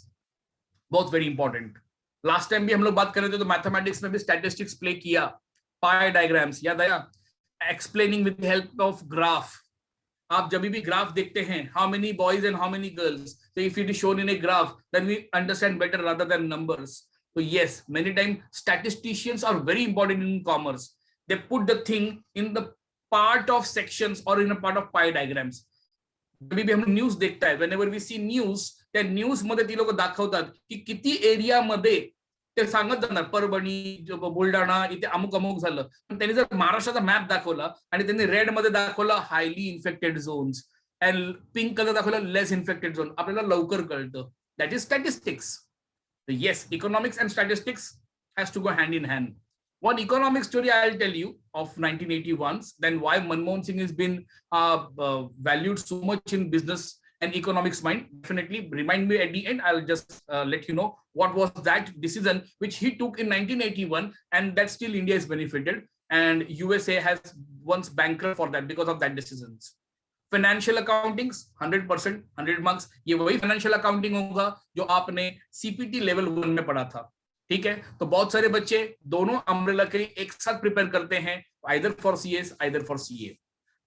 बहुत वेरी इंपॉर्टेंट. लास्ट टाइम भी हम लोग बात कर रहे थे तो मैथमेटिक्स में भी स्टैटिस्टिक्स प्ले किया. पाई डायग्राम्स याद आया? Explaining with help of graph. आप जब भी ग्राफ देखते हैं, how many boys and how many girls, so if it is shown in a graph then we understand better rather than numbers. So yes, many times statisticians are very important in commerce. They put the thing in the part of sections or in a part of pie diagrams. जब भी हम news देखता है, whenever we see news, त्या news मध्ये ती लोक दाखवतात की किती एरिया मध्ये ते सांगत जाणार परभणी बुलढाणा इथे अमुक अमुक झालं. पण त्यांनी जर महाराष्ट्राचा मॅप दाखवला आणि त्यांनी रेड मध्ये दाखवला highly infected zones and pink colour दाखवला लेस इन्फेक्टेड झोन, आपल्याला लवकर कळतं. That is statistics. Yes, economics and statistics has to go hand in hand. One economic story I'll tell you of 1981, then why Manmohan Singh has been valued so much in business and economics mind. Definitely remind me at the end. I'll just let you know what was that decision which he took in 1981 and that still India is benefited and USA has once bankrupt for that because of that decisions. Financial accounting 100%, 100 marks. ये वही financial accounting होगा जो आपने CPT level 1 में पढ़ा था. ठीक है, तो बहुत सारे बच्चे दोनों अम्ब्रेला के लिए एक साथ प्रिपेयर करते हैं, either for CS either for CA.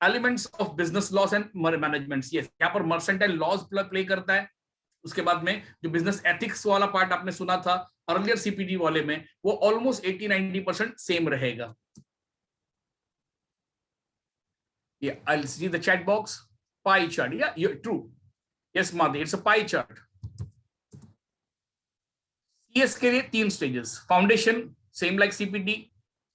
Elements of business loss and management, yes यहाँ पर मर्सेंटाइल लॉज प्ले करता है. उसके बाद में जो बिजनेस एथिक्स वाला पार्ट आपने सुना था अर्लियर सीपीटी वाले में, वो ऑलमोस्ट 80-90% सेम रहेगा. I'll see the chat box. Pie chart, yeah, you're true. Yes, Madhi, it's a pie chart. CS के लिए 3 stages. Foundation same like CPT,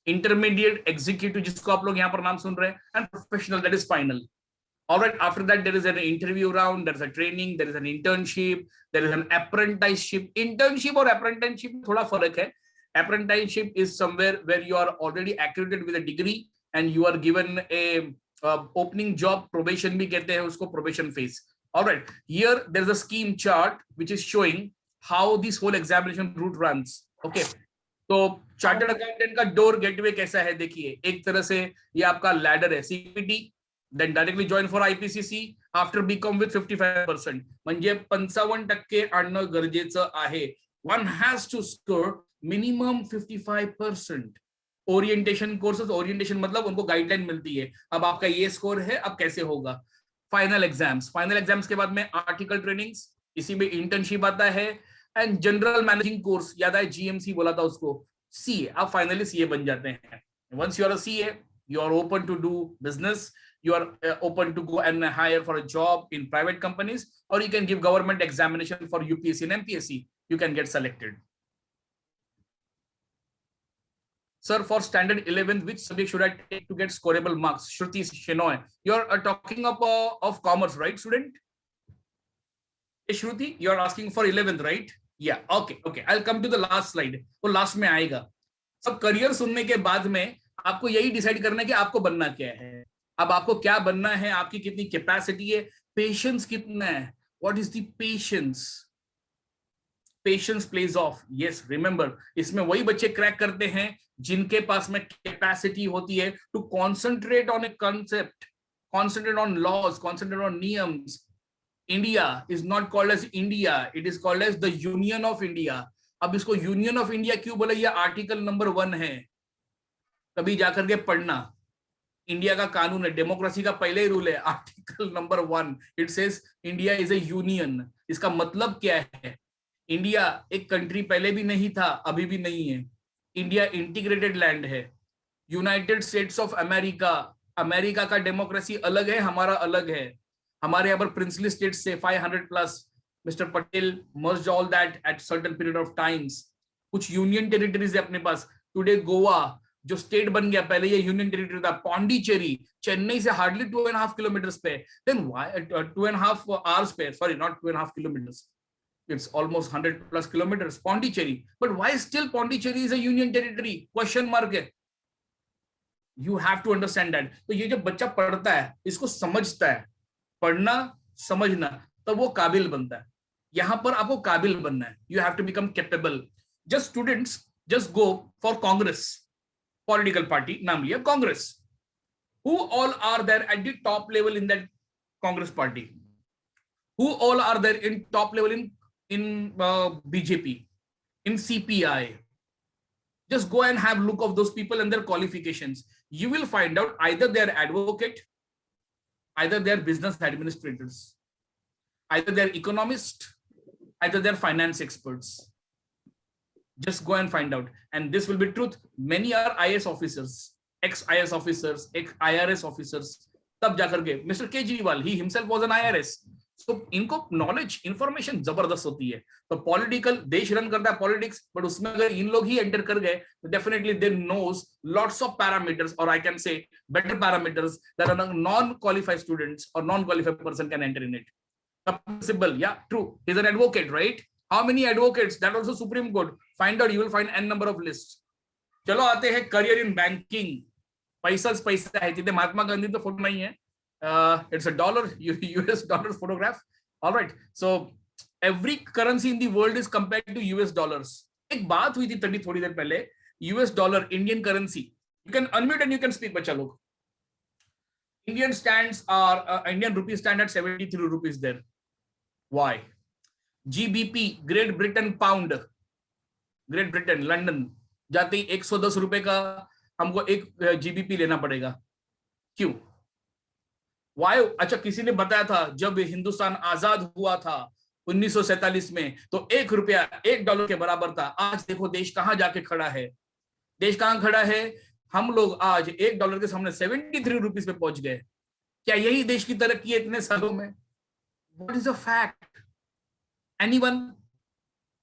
intermediate executive जिसको आप लोग यहाँ पर नाम सुन रहे हैं, and professional that is final. Alright, after that there is an interview round, there is a training, there is an internship, there is an apprenticeship. Internship और अप्रेंटिसशिप में थोड़ा फर्क है. Apprenticeship is somewhere where you are already accredited with a degree and you are given a opening job. Probation भी कहते हैं उसको, probation phase. Alright, here there is a scheme chart which is showing how this whole examination route runs. Okay, तो chartered accountant का door gateway कैसा है देखिए. एक तरह से ये आपका लैडर है, CPT, then directly join for IPCC after BCom with 55%, म्हणजे 55% आणणं गरजेचं आहे. One has to score minimum 55%. Orientation courses, orientation मतलब उनको गाइडलाइन मिलती है, अब आपका ये स्कोर है, अब कैसे होगा. फाइनल एग्जाम्स, फाइनल एग्जाम्स के बाद में आर्टिकल ट्रेनिंग्स, इसी में इंटर्नशिप आता है एंड जनरल मैनेजिंग कोर्स, याद है जीएमसी बोला था उसको, सीए. आप फाइनली सीए बन जाते हैं. Once you are a CA You are open to do business. You are open to go and hire for a job in private companies, or you can give government examination for UPSC and MPSC. You can get selected. Sir, for standard 11th, which subject should I take to get scoreable marks? Shruti Shenoy. You're talking of commerce, right, student? Hey, Shruti, you're asking for 11th, right? Yeah, okay, okay. I'll come to the last slide. वो last में आएगा. सब career सुनने के बाद में आपको यही डिसाइड करना है कि आपको बनना क्या है. अब आपको क्या बनना है, आपकी कितनी कैपेसिटी है, पेशेंस कितना है, what is the patience. Patience plays off. Yes, remember, इसमें वही बच्चे क्रैक करते हैं जिनके पास में कैपेसिटी होती है to concentrate on a concept, concentrate on laws, concentrate on नियम्स. India is not called as India, it is called as the union of India. अब इसको यूनियन ऑफ इंडिया क्यों बोला? ये आर्टिकल नंबर 1 है, कभी जाकर के पढ़ना. इंडिया का कानून है, डेमोक्रेसी का पहले ही रूल है, article number 1. It says India is A union. इसका मतलब क्या है? इंडिया एक कंट्री पहले भी नहीं था, अभी भी नहीं है. इंडिया इंटीग्रेटेड लैंड है. United states of America, America का डेमोक्रेसी अलग है, हमारा अलग है. हमारे यहाँ पर प्रिंसली स्टेट्स से 500 plus. Mister Patel merged all that at certain period of times. कुछ यूनियन टेरिटरीज है अपने पास. टुडे गोवा जो स्टेट बन गया, पहले ये यूनियन टेरिटरी था. पौंडीचेरी चेन्नई से हार्डली 2.5 किलोमीटर पे, देन व्हाई 2.5 आवर्स पे, sorry not 2.5 kilometre, it's almost 100 plus kilometers, Pondicherry. But why still Pondicherry is a union territory? Question mark है. You have to understand that. तो ये जो बच्चा पढ़ता है, इसको समझता है, पढ़ना समझना, तब वो काबिल बनता है. यहाँ पर आपको काबिल बनना है. You have to become capable. Just students just go for Congress, political party, नाम लिया Congress. Who all are there at the top level in that Congress party? Who all are there in top level in BJP, in CPI? Just go and have a look of those people and their qualifications. You will find out either they are advocate, either they are business administrators, either they are economist, either they are finance experts. Just go and find out, and this will be truth. Many are IAS officers, ex-IAS officers, ex-IRS officers. तब जाकर के Mr. Kejriwal, he himself was an IRS. तो इनको knowledge information जबरदस्त होती है. तो political देश रन करता है पॉलिटिक्स, बट उसमें अगर इन लोग ही एंटर कर गए तो definitely they knows lots of parameters, और I can say better parameters that non qualified students और non qualified person can enter in it. Possible, yeah, true. He's an advocate, right? How many advocates? That also Supreme Court. Find out, you will find n number of lists. चलो आते हैं career in banking. पैसा है, जितने महात्मा गांधी तो photo नहीं है. It's a dollar, US dollar photograph. All right. So every currency in the world is compared to US dollars. एक बात हुई थी थोड़ी देर पहले. US dollar, Indian currency. You can unmute and you can speak, बच्चा लोग. Indian rupees stand at 73 rupees there. Why? GBP, Great Britain pound. Great Britain, London जाते ही 110 रुपए का हमको एक GBP लेना पड़ेगा. क्यों? वाई? अच्छा, किसी ने बताया था जब हिंदुस्तान आजाद हुआ था 1947 में, तो 1 रुपया $1 के बराबर था. आज देखो देश कहां जाके खड़ा है. देश कहां खड़ा है? हम लोग आज $1 के सामने 73 रुपीस पे पहुंच गए. क्या यही देश की तरक्की है इतने सालों में? What is the fact? Anyone?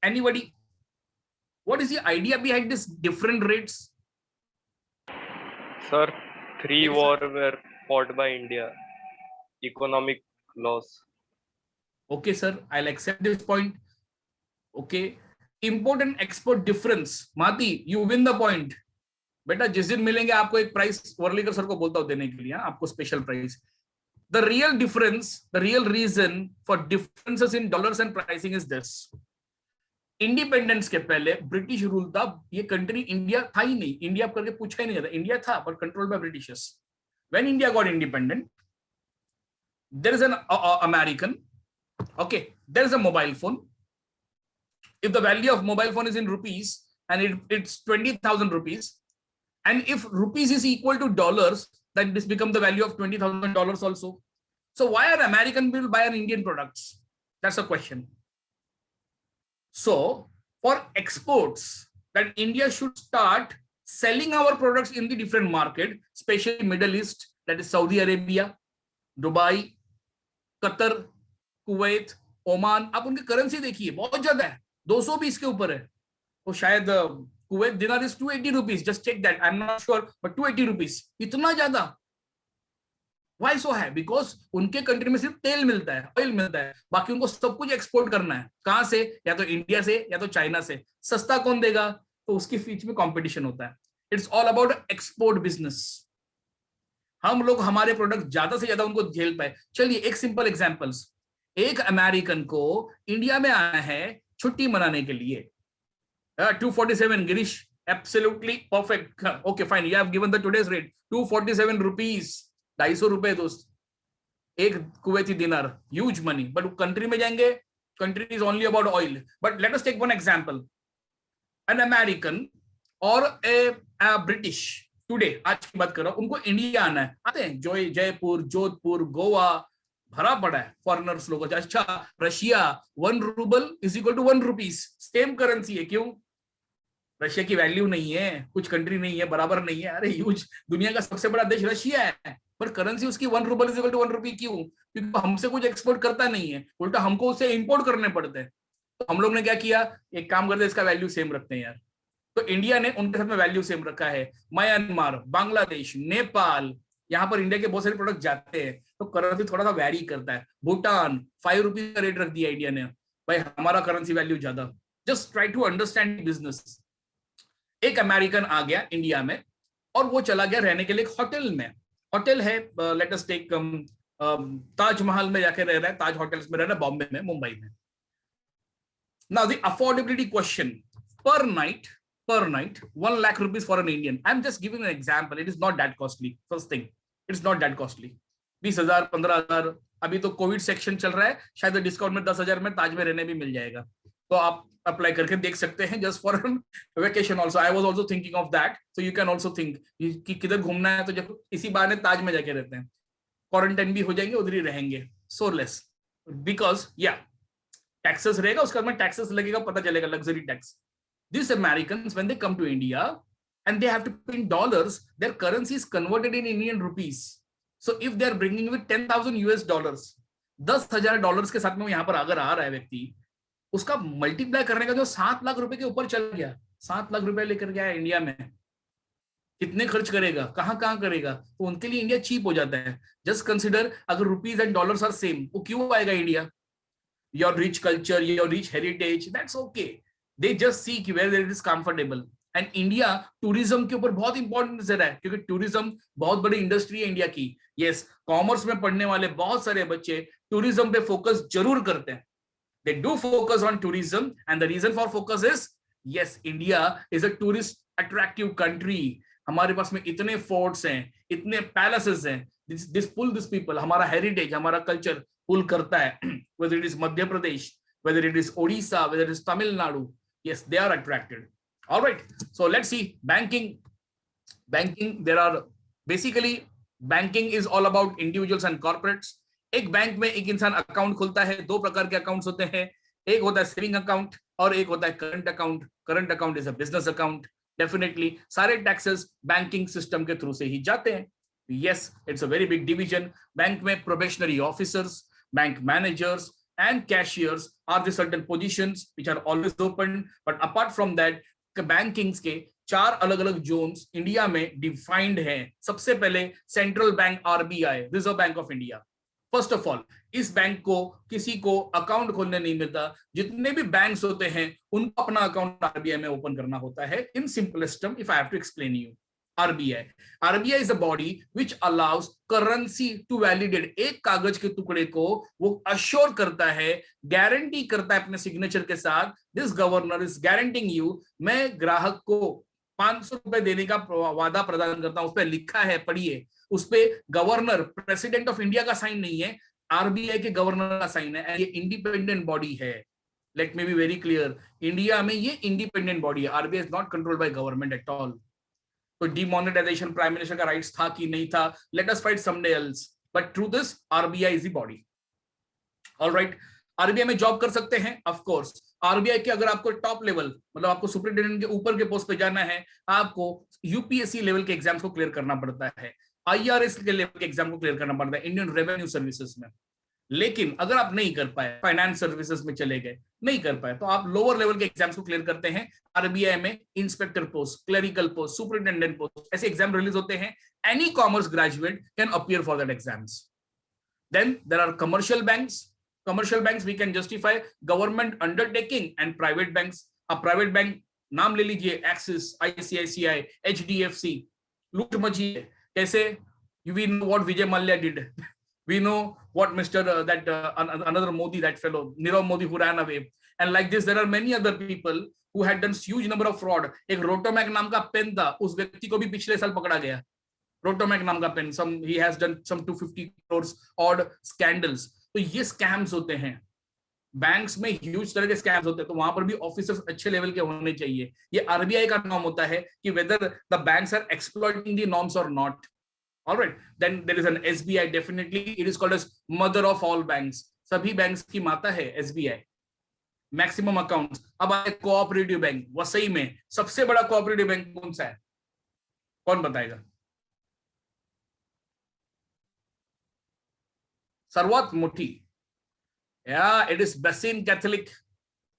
Anybody? What is the idea behind this different rates? Sir, 3 wars were fought by India. Economic loss. Okay, sir, I'll accept this point. Okay, import and export difference. Mati, you win the point. बेटा जिस दिन मिलेंगे आपको एक price Worlikar sir को बोलता हूं देने के लिए, आपको special price. The real difference, the real reason for differences in dollars and pricing is this. Independence के पहले ब्रिटिश रूल था. ये कंट्री इंडिया था ही नहीं. इंडिया करके पूछा ही नहीं था. इंडिया था पर control by Britishers. When India got independent, there is an American, okay, there is a mobile phone. If the value of mobile phone is in rupees and it's 20,000 rupees, and if rupees is equal to dollars, then this becomes the value of $20,000 also. So why are American people buy an Indian products? That's a question. So for exports, that India should start selling our products in the different market, especially Middle East, that is Saudi Arabia, Dubai, Qatar, Kuwait, Oman. आप उनकी currency देखिए, बहुत ज्यादा है, 220 के ऊपर है. तो शायद Kuwait dinar is 280 rupees. Just check that, I am not sure, but 280 rupees. इतना ज्यादा. व्हाई सो है? बिकॉज उनके कंट्री में सिर्फ तेल मिलता है, ऑयल मिलता है, बाकी उनको सब कुछ एक्सपोर्ट करना है. कहां से? या तो इंडिया से या तो चाइना से. सस्ता कौन देगा? तो उसके बीच में कंपटीशन होता है. It's all about export business. हम लोग हमारे प्रोडक्ट ज्यादा से ज्यादा उनको झेल पाए. चलिए एक सिंपल एग्जांपल्स. एक अमेरिकन को इंडिया में आना है छुट्टी मनाने के लिए. 247 Girish, absolutely perfect. Okay fine, you have given the today's rate 247 rupees, 250 रुपए दोस्त. एक कुवैती दिनार, ह्यूज मनी. बट कंट्री में जाएंगे, country is only about oil. But let us take one example. An American और ए ब्रिटिश टुडे, आज की बात कर रहा हूं, उनको इंडिया आना है. आते हैं जयपुर, जोधपुर, गोवा, भरा पड़ा है फॉरेनर्स लोगों. अच्छा, Russia, 1 rouble is equal to 1 rupees. Same currency है. क्यों? रशिया की वैल्यू नहीं है, कुछ कंट्री नहीं है, बराबर नहीं है. अरे ह्यूज, दुनिया का सबसे बड़ा देश रशिया है, पर करेंसी उसकी 1 रूबल इज इक्वल टू 1 रुपी. क्यों? क्योंकि हमसे कुछ एक्सपोर्ट करता नहीं है, उल्टा हमको उससे इंपोर्ट करने पड़ते हैं. तो हम लोग ने क्या किया? एक काम करते हैं, इसका वैल्यू सेम रखते हैं यार. तो इंडिया ने उनके साथ में वैल्यू सेम रखा है. म्यांमार, बांग्लादेश, नेपाल, यहाँ पर इंडिया के बहुत सारे प्रोडक्ट जाते हैं, तो करेंसी थोड़ा सा वैरी करता है. भूटान, 5 रुपीज का रेट रख दिया इंडिया ने. भाई हमारा करेंसी वैल्यू ज्यादा. Just try to understand business. एक अमेरिकन आ गया इंडिया में और वो चला गया रहने के लिए एक होटल में. होटल है, लेट अस टेक ताजमहल में जाके रह रहा है, ताज होटल्स में रह रहा है, बॉम्बे में, मुंबई में. Now the affordability question. पर night 1 lakh rupees for an Indian. I'm just giving an example. It is not that costly. First thing, it's not that costly. 20,000, 15,000. अभी तो कोविड सेक्शन चल रहा है, शायद डिस्काउंट में 10,000 में ताज में रहने भी मिल जाएगा. तो आप अप्लाई करके देख सकते हैं, just for vacation also. I was also thinking of that. So you can also think कि किधर घूमना है, तो जब इसी बहाने ताज में जाके रहते हैं, क्वारंटाइन भी हो जाएंगे, उधर ही रहेंगे. सो लेस, बिकॉज या टैक्सेस रहेगा, उसके बाद में टैक्सेस लगेगा, पता चलेगा, luxury tax. These Americans, when they come to India and they have to pay in dollars, their currency is converted in Indian rupees. So if they are bringing with $10,000, $10,000 के साथ में यहाँ पर अगर आ रहा है व्यक्ति, उसका मल्टीप्लाई करने का जो 7 लाख रुपए के ऊपर चल गया, 7 लाख रुपए लेकर गया है इंडिया में, कितने खर्च करेगा, कहाँ करेगा? तो उनके लिए इंडिया चीप हो जाता है. जस्ट कंसिडर, अगर rupees and dollars are same, वो क्यों आएगा India? Your rich culture, your rich heritage, that's okay. They just see where it is comfortable. And India tourism के ऊपर बहुत इंपॉर्टेंट नजर है, क्योंकि टूरिज्म बहुत बड़ी इंडस्ट्री है इंडिया की. यस, कॉमर्स में पढ़ने वाले बहुत सारे बच्चे टूरिज्म पे फोकस जरूर करते हैं. They do focus on tourism, and the reason for focus is yes, India is a tourist attractive country. हमारे पास में इतने फोर्ट्स हैं, इतने पैलेसेस हैं. This pull this people. हमारा हेरिटेज, हमारा कल्चर पुल करता है. Whether it is Madhya Pradesh, whether it is Odisha, whether it is Tamil Nadu. Yes, they are attracted. All right. So let's see banking. There are basically banking is all about individuals and corporates. एक bank में एक इंसान account खोलता है. 2 प्रकार के accounts होते हैं. एक होता है सेविंग अकाउंट और एक होता है current account. Current account is a business account. Definitely सारे टैक्सेस बैंकिंग सिस्टम के थ्रू से ही जाते हैं. Yes, it's a very big division. Bank में probationary officers, bank managers and cashiers are the certain positions which are always open. But apart from that, bankings के 4 अलग अलग Jones India में defined हैं. सबसे पहले central bank RBI, reserve bank of India. First of all, इस bank को किसी को अकाउंट खोलने नहीं मिलता. जितने भी बैंक्स होते हैं उनको अपना अकाउंट RBI में ओपन करना होता है. In simplest term, if I have to explain you, RBI is a body which allows currency to validate. एक कागज के टुकड़े को वो अश्योर करता है, गारंटी करता है अपने सिग्नेचर के साथ. This governor is guaranteeing you, मैं ग्राहक को 500 रुपए देने का वादा प्रदान करता हूं. उस पर लिखा है, पढ़िए, उस पर गवर्नर, प्रेसिडेंट ऑफ इंडिया का साइन नहीं है, RBI के गवर्नर का साइन है. ये इंडिपेंडेंट बॉडी है. Let me be very clear, India में ये इंडिपेंडेंट बॉडी है. RBI is not controlled by government at all. तो डिमोनेटाइजेशन प्राइम मिनिस्टर का राइट्स था कि नहीं था, let us fight someday else, but truth is RBI is the body. Alright. RBI में जॉब कर सकते हैं, ऑफ कोर्स। आरबीआई के अगर आपको टॉप लेवल, मतलब आपको सुपरिटेंडेंट के ऊपर के पोस्ट पे जाना है, आपको यूपीएससी लेवल के एग्जाम्स को क्लियर करना पड़ता है, आईआरएस के लेवल के एग्जाम को क्लियर करना पड़ता है इंडियन रेवेन्यू सर्विसेज में। लेकिन अगर आप नहीं कर पाए, फाइनेंस सर्विसेज में चले गए, नहीं कर पाए, तो आप लोअर लेवल के एग्जाम्स को क्लियर करते हैं आरबीआई में। Inspector post, clerical post, superintendent post, ऐसे एग्जाम रिलीज होते हैं। Any commerce graduate can appear for that exams. Then there are commercial banks. Commercial banks we can justify government undertaking and private banks. अब private bank नाम ले लीजिए, axis, ICICI, HDFC. लूट मची है कैसे? We know what Vijay Mallya did, we know what Mr. Another Modi, that fellow Nirav Modi, who ran away, and like this there are many other people who had done huge number of fraud. एक रोटोमैक नाम का pen था, उस व्यक्ति को भी पिछले साल पकड़ा गया। रोटोमैक नाम का pen, he has done some 250 crores odd scandals। तो ये स्कैम्स होते हैं, बैंक्स में ह्यूज तरह के स्कैम्स होते हैं, तो वहां पर भी ऑफिसर्स अच्छे लेवल के होने चाहिए। ये आरबीआई का नॉर्म होता है कि whether the banks are exploiting the norms और नॉट। All right, then there is an SBI, definitely it is called as mother of all banks। सभी बैंक्स की माता है SBI। Maximum accounts. अब आए कोऑपरेटिव बैंक। वसई में सबसे बड़ा कोऑपरेटिव बैंक कौन सा है? कौन बताएगा? सर्वात मोठी, yeah, it is Basin Catholic,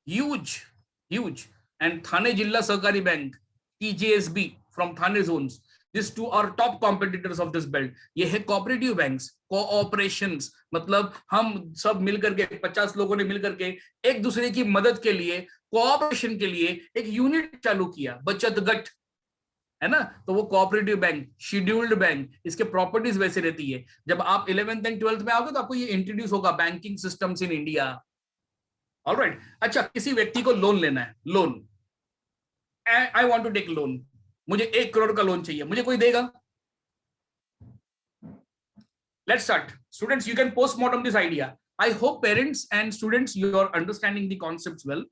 huge, and Thane Jilla Sahkari Bank, TJSB from Thane zones। These two are top competitors of this belt। ये है कोऑपरेटिव बैंक्स, कोऑपरेशंस, मतलब हम सब मिलकर के 50 लोगों ने मिलकर के एक दूसरे की मदद के लिए, कोऑपरेशन के लिए एक यूनिट चालू किया, बचत गठ, है ना? तो वो कोऑपरेटिव बैंक, शेड्यूल्ड बैंक, इसके प्रॉपर्टीज वैसे रहती है। जब आप 11th एंड 12th में आओगे तो आपको ये इंट्रोड्यूस होगा, banking systems in India. Alright, अच्छा, किसी व्यक्ति को लोन लेना है, loan, I want to take loan, मुझे 1 करोड़ का लोन चाहिए, मुझे कोई देगा? Let's start. Students, you can postmortem this idea. I hope parents and students, you are understanding the concepts well.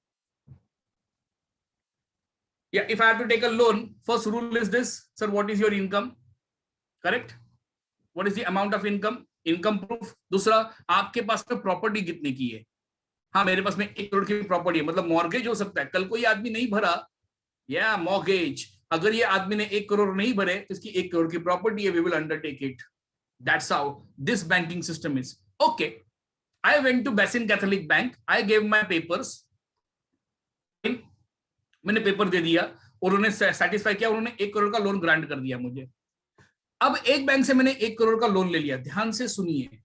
Yeah, if I have to take a loan, first rule is this, sir, what is your income? Correct? What is the amount of income? Income proof. दूसरा, आपके पास में property कितने की है? हाँ, मेरे पास में 1 करोड़ की प्रॉपर्टी है, मतलब मॉर्गेज हो सकता है, कल कोई आदमी नहीं भरा, या मॉर्गेज, अगर ये आदमी ने 1 करोड़ नहीं भरे तो इसकी 1 करोड़ की प्रॉपर्टी है, we will undertake it. That's how this banking system is. Okay, I went to Basin Catholic Bank, I gave my papers, मैंने पेपर दे दिया और उन्होंने सेटिस्फाई किया, उन्होंने 1 करोड़ का लोन ग्रांट कर दिया मुझे। अब एक बैंक से मैंने 1 करोड़ का लोन ले लिया, ध्यान से सुनिए,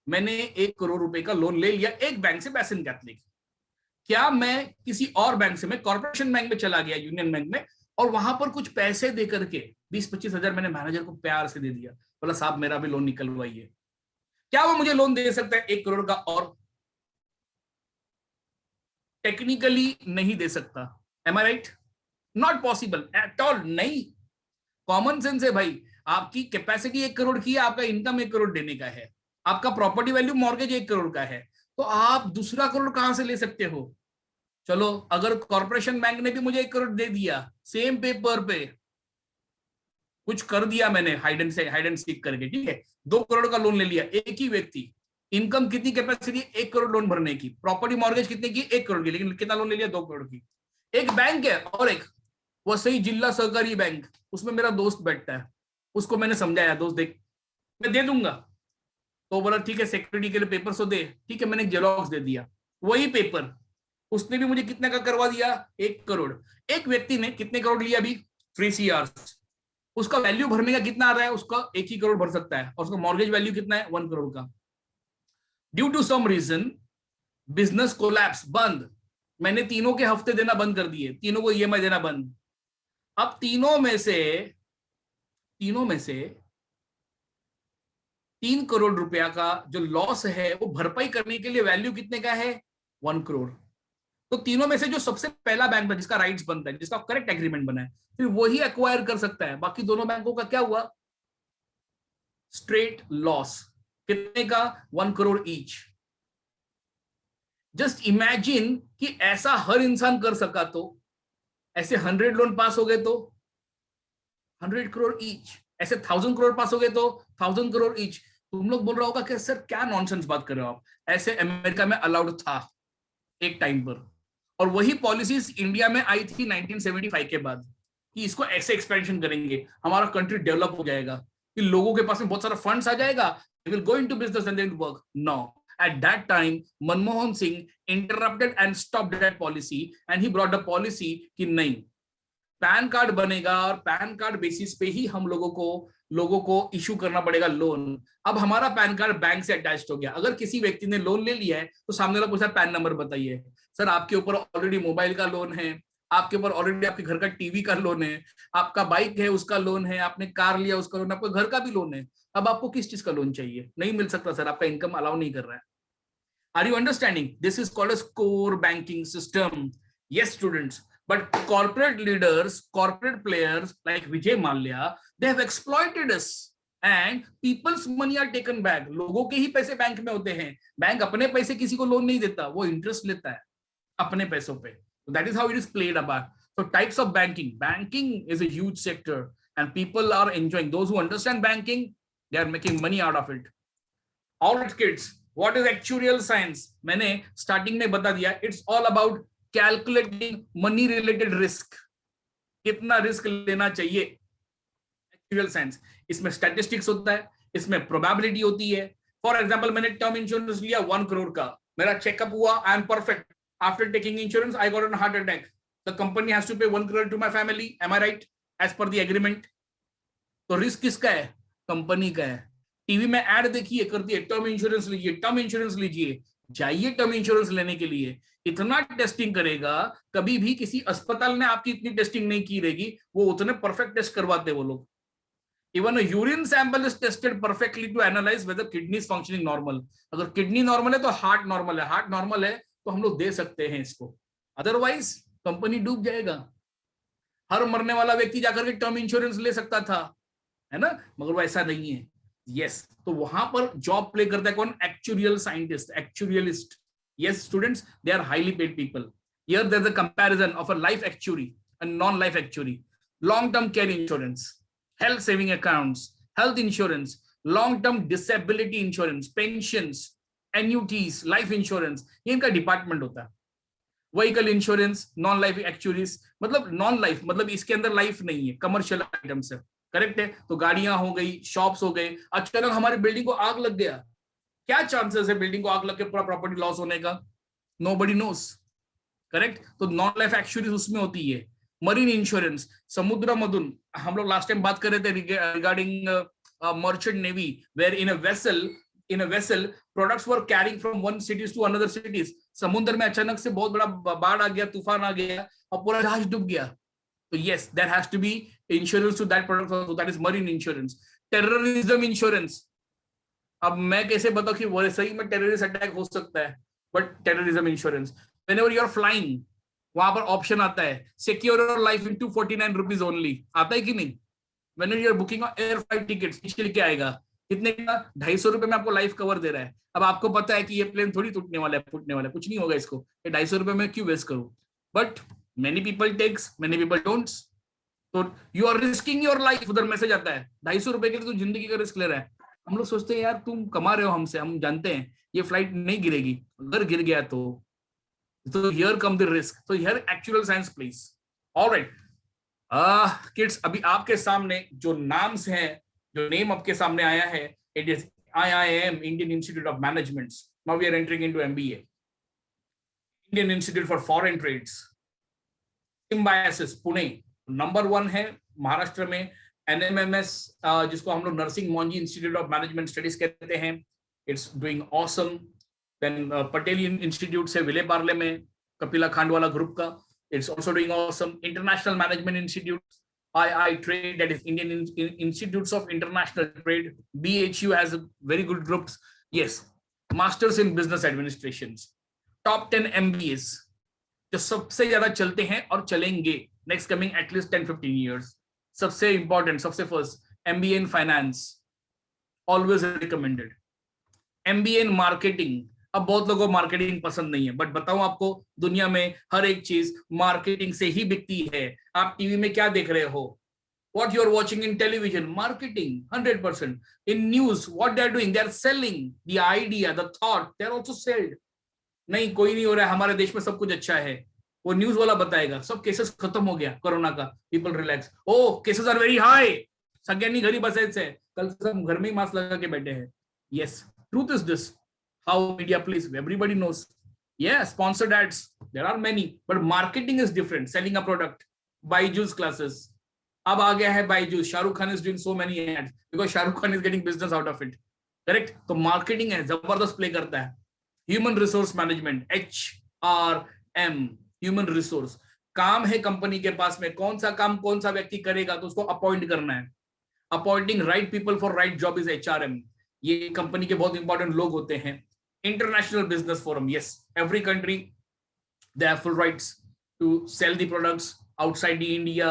मैंने 1 करोड़ रुपए का लोन ले लिया एक बैंक से, बैसिन कैथलिक। क्या मैं किसी और बैंक से, मैं कॉर्पोरेशन बैंक में चला गया, यूनियन बैंक में, और वहां पर कुछ पैसे दे करके 20-25 हजार मैंने मैनेजर को प्यार से दे दिया, बोला साहब मेरा भी लोन निकलवाइए, क्या वो मुझे लोन दे सकता है 1 करोड़ का? और टेक्निकली नहीं दे सकता। Am I right? Not possible at all. नहीं, कॉमन सेंस है भाई, आपकी कैपेसिटी 1 करोड़ की है, आपका इनकम 1 करोड़ देने का है, आपका प्रॉपर्टी वैल्यू मॉर्गेज 1 करोड़ का है, तो आप दूसरा करोड़ कहां से ले सकते हो? चलो, अगर कॉर्पोरेशन बैंक ने भी मुझे 1 करोड़ दे दिया, सेम पेपर पे कुछ कर दिया मैंने, हाइड एंड सीक करके, ठीक है, 2 करोड़ का लोन ले लिया एक ही व्यक्ति, इनकम कितनी कैपेसिटी? 1 करोड़ लोन भरने की, प्रॉपर्टी मॉर्गेज कितने की? 1 करोड़ की, लेकिन कितना लोन ले लिया? 2 करोड़ की। एक बैंक है और एक वसई जिला सहकारी बैंक, उसमें मेरा दोस्त बैठता है, उसको मैंने समझाया, दोस्त देख मैं दे दूंगा, तो बोला ठीक है, सिक्योरिटी के लिए पेपर तो दे, ठीक है, मैंने जेरोक्स दे दिया, वही पेपर उसने भी मुझे कितने का करवा दिया? 1 करोड़। एक व्यक्ति ने कितने करोड़ लिया अभी? 3 CR, उसका वैल्यू भरने का कितना आ रहा है? उसका 1 ही करोड़ भर सकता है, और उसका मॉर्गेज वैल्यू कितना है? 1 करोड़ का। Due to some reason business collapse, बंद, मैंने तीनों के हफ्ते देना बंद कर दिए, तीनों को EMI देना बंद। अब तीनों में से 3 करोड़ रुपया का जो लॉस है वो भरपाई करने के लिए वैल्यू कितने का है? 1 करोड़। तो तीनों में से जो सबसे पहला बैंक था जिसका राइट्स बनता है, जिसका करेक्ट एग्रीमेंट बना है, फिर वही एक्वायर कर सकता है। बाकी दोनों बैंकों का क्या हुआ? Straight loss. कितने का? 1 करोड़ ईच। जस्ट इमेजिन कि ऐसा हर इंसान कर सका, तो ऐसे 100 लोन पास हो गए तो 100 करोड़ ईच, ऐसे 1000 करोड़ पास हो गए तो 1000 करोड़ ईच। तुम लोग बोल रहा होगा कि सर क्या नॉनसेंस बात कर रहे हो आप, ऐसे अमेरिका में अलाउड था एक टाइम पर, और वही पॉलिसीज इंडिया में आई थी 1975 के बाद कि इसको ऐसे एक्सपेंशन करेंगे, हमारा कंट्री डेवलप हो जाएगा, कि लोगों के पास में बहुत सारा फंड्स आ जाएगा, they will go into business and then work. No, at that time Manmohan Singh interrupted and stopped that policy and he brought a policy कि नहीं, पैन कार्ड बनेगा और पैन कार्ड बेसिस पे ही हम लोगों को इशू करना पड़ेगा लोन। अब हमारा पैन कार्ड बैंक से अटैच्ड हो गया, अगर किसी व्यक्ति ने लोन ले लिया है तो सामने वाला पूछा पैन नंबर बताइए, सर आपके ऊपर ऑलरेडी मोबाइल का लोन है, आपके ऊपर ऑलरेडी आपके घर का टीवी का लोन है, आपका बाइक है उसका लोन है, आपने कार लिया उसका लोन, आपका घर का भी लोन है, अब आपको किस चीज का लोन चाहिए? नहीं मिल सकता सर, आपका इनकम अलाउ नहीं कर रहा है। Are you understanding? This is called as core banking system. Yes students, but corporate leaders, corporate players like Vijay Mallya, they have exploited us and people's money are taken back. लोगों के ही पैसे bank में होते हैं, bank अपने पैसे किसी को लोन नहीं देता, वो इंटरेस्ट लेता है अपने पैसों पे। So that is how it is played about. So types of banking. Banking is a huge sector and people are enjoying. Those who understand banking, they are making money out of it. All right kids, what is actuarial science? मैंने starting में बता दिया, it's all about calculating money related risk, कितना risk लेना चाहिए। Actual science, इसमें statistics होता है, इसमें प्रोबेबिलिटी होती है। फॉर एग्जांपल मैंने टर्म इंश्योरेंस लिया 1 करोड़ का, मेरा चेकअप हुआ, I am perfect, after taking insurance I got an heart attack, the company has to pay 1 crore to my family, am I right, as per the agreement. तो risk किसका है? Company का है। TV में ऐड देखिए करती है, टर्म इंश्योरेंस लीजिए, टर्म इंश्योरेंस लीजिए, जाइए टर्म इंश्योरेंस लेने के लिए, इतना टेस्टिंग करेगा, कभी भी किसी अस्पताल ने आपकी इतनी टेस्टिंग नहीं की रहेगी, वो उतने परफेक्ट टेस्ट करवाते हैं वो लोग। Even a urine sample is tested perfectly to analyse whether kidney is functioning normal. अगर किडनी नॉर्मल है तो हार्ट नॉर्मल है, हार्ट नॉर्मल है तो हम लोग दे सकते हैं इसको, अदरवाइज कंपनी डूब जाएगा। हर मरने वाला व्यक्ति जाकर के टर्म इंश्योरेंस ले सकता था, है ना, मगर वो ऐसा नहीं है। यस, तो वहां पर जॉब प्ले करता है कौन? Actuarial scientist, actuarialist. Yes, students, they are highly paid people. Here there's a comparison of a life actuary and non-life actuary. Long-term care insurance, health saving accounts, health insurance, long-term disability insurance, pensions, annuities, life insurance, ये इनका department होता है। Vehicle insurance, non life actuaries, मतलब non life मतलब इसके अंदर life नहीं है, कमर्शियल आइटम्स है, करेक्ट है। तो गाड़ियां हो गई, शॉप्स हो गए, अचानक हमारी बिल्डिंग को आग लग गया, क्या चांसेस है बिल्डिंग को आग लग के पूरा प्रॉपर्टी लॉस होने का? Nobody nose, correct. तो नॉन लाइफ एक्चुअरीज उसमें होती है। मरीन इंश्योरेंस, समुद्र मधुन, हम लोग लास्ट टाइम बात कर रहे थे regarding merchant navy, where in a vessel products were carrying from one cities to another cities. समुद्र में अचानक से बहुत बड़ा बाढ़ आ गया, तूफान आ गया और पूरा जहाज डूब गया, तो yes there has to be insurance to that product, that is marine insurance. Terrorism insurance, अब मैं कैसे बताऊं कि वो सही में टेररिस्ट अटैक हो सकता है, but terrorism insurance, whenever you are flying, वहां पर ऑप्शन आता है secure your life in 249 rupees only, आता है कि नहीं? Whenever you are booking air flight tickets, नीचे लिखे आएगा कितने का, 250 रुपए में आपको लाइफ कवर दे रहा है। अब आपको पता है कि ये प्लेन थोड़ी टूटने वाला है, फूटने वाला है, कुछ नहीं होगा इसको, ये 250 रुपए में क्यों वेस्ट करूं? But many people takes, many people don'ts, तो you are risking your life. उधर मैसेज आता है 250 रुपए के लिए तू जिंदगी का रिस्क ले रहा है। हम लोग सोचते हैं यार तुम कमा रहे हो हमसे, हम जानते हैं ये फ्लाइट नहीं गिरेगी, अगर गिर गया तो हियर कम द रिस्क, तो here actual science please. Alright kids, अभी आपके सामने जो नाम्स हैं, जो नेम आपके सामने आया है, it is IIM, Indian institute of management. Now we are entering into MBA, Indian institute for foreign trades, Symbiosis Pune, number 1 है महाराष्ट्र में। NMMS जिसको हम लोग Narsee Monjee institute of management studies कहते हैं, it's doing awesome. Then Patel institute से विले पार्ले में कपिला खांडवाला ग्रुप का, it's also doing awesome. International management institute II Trade, that is Indian Institutes of International Trade. BHU has a very good groups. Yes, Masters in Business Administrations, top 10 MBAs जो सबसे ज्यादा चलते हैं और चलेंगे next coming at least 10-15 years. सबसे important, सबसे first MBA in Finance, always recommended. MBA in Marketing, अब बहुत लोगों को मार्केटिंग पसंद नहीं है, बट बताऊं आपको, दुनिया में हर एक चीज मार्केटिंग से ही बिकती है। आप टीवी में क्या देख रहे हो? What you are watching in television, marketing, 100%. In news, what they are doing, they are selling the idea, the thought, they are also sold. नहीं कोई नहीं हो रहा है, हमारे देश में सब कुछ अच्छा है, वो न्यूज वाला बताएगा सब केसेस खत्म हो गया कोरोना का, people relax, oh cases are very high, सगळ्यांनी घरी बसायचं है, कल सब घर में ही मास्क लगा के बैठे हैं. Yes, truth is this. How media plays, everybody knows. Yeah, sponsored ads, there are many, but marketing is different. Selling a product, Byju's classes. अब आ गया है Byju's. Shahrukh Khan is doing so many ads because Shahrukh Khan is getting business out of it. Correct? तो marketing है, जबरदस्त play करता है. Human resource management, HRM, human resource. काम है कंपनी के पास में, कौन सा काम कौन सा व्यक्ति करेगा तो उसको अपॉइंट करना है. Appointing right people for right job is HRM. ये कंपनी के बहुत इंपॉर्टेंट लोग होते हैं. International business forum, yes, every country they have full rights to sell the products outside the India.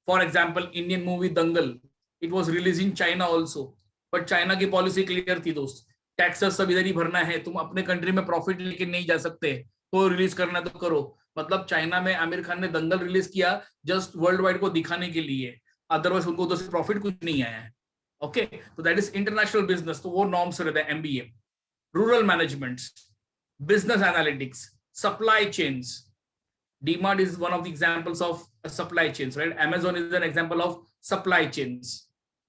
For example, Indian movie Dangal, it was released in China also, but China की policy clear थी दोस्त, taxes सब इधर ही भरना है, तुम अपने country में प्रॉफिट लेके नहीं जा सकते, तो रिलीज करना तो करो. मतलब चाइना में आमिर खान ने दंगल रिलीज किया जस्ट वर्ल्ड वाइड को दिखाने के लिए, अदरवाइज उनको तो प्रॉफिट कुछ नहीं आया है. ओके, तो दैट इज इंटरनेशनल बिजनेस, तो वो नॉर्म्स रहता है. MBA, rural management, business analytics, supply chains. DMart is one of the examples of supply chains, right? Amazon is an example of supply chains.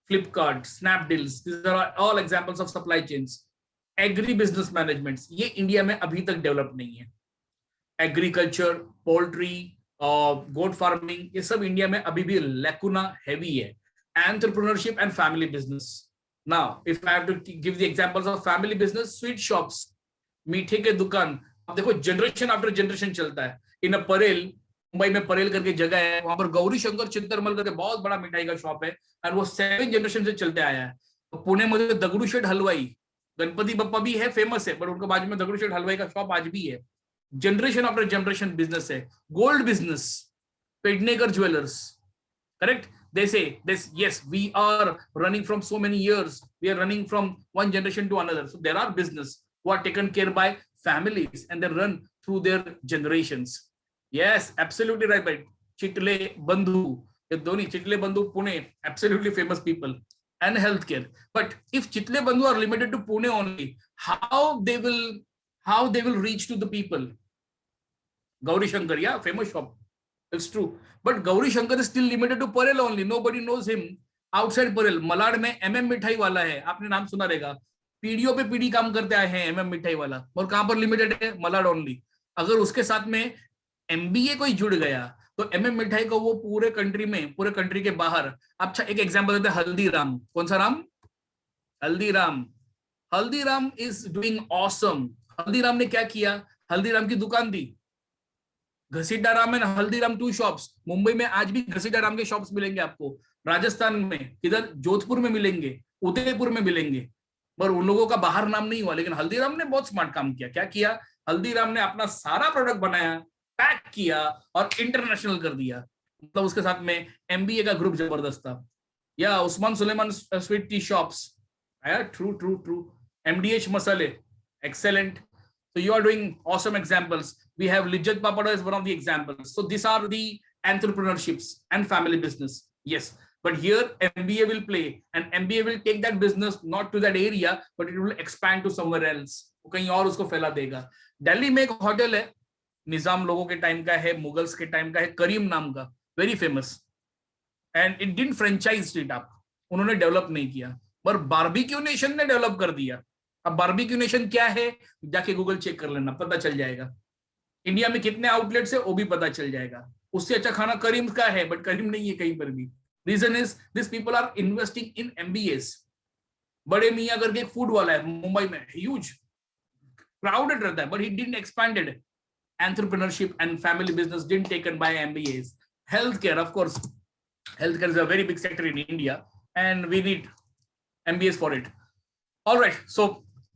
Flipkart, Snapdeals, these are all examples of supply chains. Agri-business management, ये India में अभी तक develop नहीं है. Agriculture, poultry, goat farming, ये सब India में अभी भी lacuna heavy है. Entrepreneurship and family business. Now, if I have to give the examples of family business, sweet shops, मीठे के दुकान, अब देखो जनरेशन आफ्टर जनरेशन चलता है. इन परेल, मुंबई में परेल करके जगह है, वहां पर गौरी शंकर चिंतरमल करके बहुत बड़ा मिठाई का शॉप है, और वो 7 जनरेशन से चलते आया है. तो पुणे में दगड़ूशेठ हलवाई, गणपति बप्पा भी है, फेमस है, बट उनके बाजू में दगड़ूशेठ हलवाई का शॉप आज भी है. जनरेशन आफ्टर जनरेशन बिजनेस है. Gold business, Pednekar jewellers, correct. They say this, yes, we are running from so many years, we are running from one generation to another, so there are business who are taken care by families and they run through their generations. Yes, absolutely right, right. Chitle Bandhu, the Doni Chitle Bandhu Pune, absolutely famous people. And healthcare. But if Chitle Bandhu are limited to Pune only, how they will reach to the people? Gauri Shankar, yeah, famous shop. It's true. But Gauri Shankar is still limited to Parel only. Nobody knows him outside Parel. Malad में MM मिठाई वाला है, आपने नाम सुना रहेगा. PDO पे PD काम करते आए हैं MM मिठाई वाला, और कहां पर लिमिटेड है? मलाड ओनली. अगर उसके साथ में MBA कोई जुड़ गया तो MM मिठाई को वो पूरे कंट्री में, पूरे कंट्री के बाहर. अच्छा, एक एग्जांपल देते हैं, हल्दीराम. कौन सा Ram? Haldiram. Haldiram is doing awesome. Haldiram ने क्या किया? हल्दीराम की दुकान थी, घसीटा राम एंड हल्दीराम, 2 शॉप्स. मुंबई में आज भी घसीटा राम के शॉप्स मिलेंगे आपको. राजस्थान में इधर जोधपुर में मिलेंगे, उदयपुर में मिलेंगे, पर उन लोगों का बाहर नाम नहीं हुआ. लेकिन हल्दीराम ने बहुत स्मार्ट काम किया. क्या किया? हल्दीराम ने अपना सारा प्रोडक्ट बनाया, पैक किया और इंटरनेशनल कर दिया. मतलब उसके साथ में MBA का ग्रुप जबरदस्त था. या Usman Suleman sweet tea shops, true. MDH मसाले, excellent. So you are doing awesome examples. We have Lijjat Papada as one of the examples. So these are the entrepreneurships and family business. Yes, but here MBA will play, and MBA will take that business not to that area, but it will expand to somewhere else. वो कहीं और उसको फैला देगा. दिल्ली में एक hotel है, निजाम लोगों के टाइम का है, मुगल्स के टाइम का है, करीम नाम का, very famous, and it didn't franchise it up. उन्होंने डेवलप नहीं किया, पर बारबेक्यू नेशन ने डेवलप कर दिया. अब बारबेक्यू नेशन क्या है, जाके गूगल चेक कर लेना, पता चल जाएगा. इंडिया में कितने आउटलेट्स है वो भी पता चल जाएगा. उससे अच्छा खाना करीम का है, बट करीम नहीं है कहीं पर भी. Reason is this people are investing in MBAs. बड़े मियां करके एक फूड वाला है मुंबई में, ह्यूज क्राउडेड रहता है, but he didn't expanded. Entrepreneurship and family business didn't taken by MBAs. Healthcare, of course, healthcare is a very big sector in India and we need MBAs for it. All right, so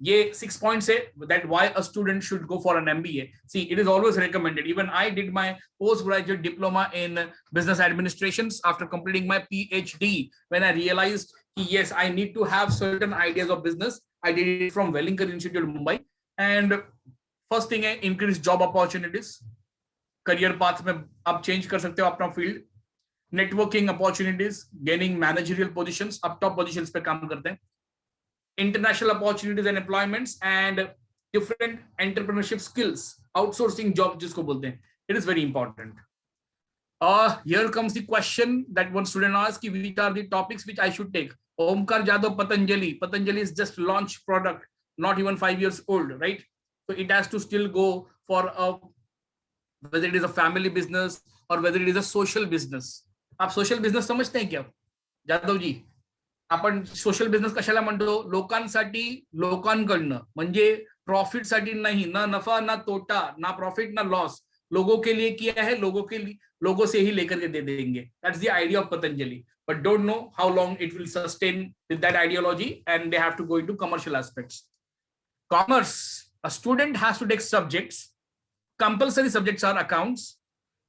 ये 6 points है that why a student should go for an MBA. See, it is always recommended. Even I did my postgraduate diploma in business administrations after completing my PhD. When I realized yes, I need to have certain ideas of business, I did it from Wellington Institute, Mumbai. And first thing है increase job opportunities. Career path में आप change कर सकते हो अपना field. networking opportunities, gaining managerial positions, up top positions पे काम करते हैं, international opportunities and employments, and different entrepreneurship skills, outsourcing jobs जिसको बोलते हैं. It is very important. Here comes the question that one student asked, which are the topics which I should take? Omkar Jadhav Patanjali. Patanjali is just launched product, not even 5 years old, right? So it has to still go for whether it is a family business or whether it is a social business. आप social business समझते हैं क्या जाधव जी? आपण social business कशाला म्हणतो? लोकांसाठी, लोकांकडनं, म्हणजे profit साठी नाही, ना नफा ना तोटा, ना प्रॉफिट ना लॉस, लोगों के लिए किया है, लोगों के लिए, लोगों से ही लेकर के दे देंगे. That's the idea of Patanjali, but don't know how long it will sustain with that ideology, and they have to go into commercial aspects. Commerce, a student has to take subjects. Compulsory subjects are accounts.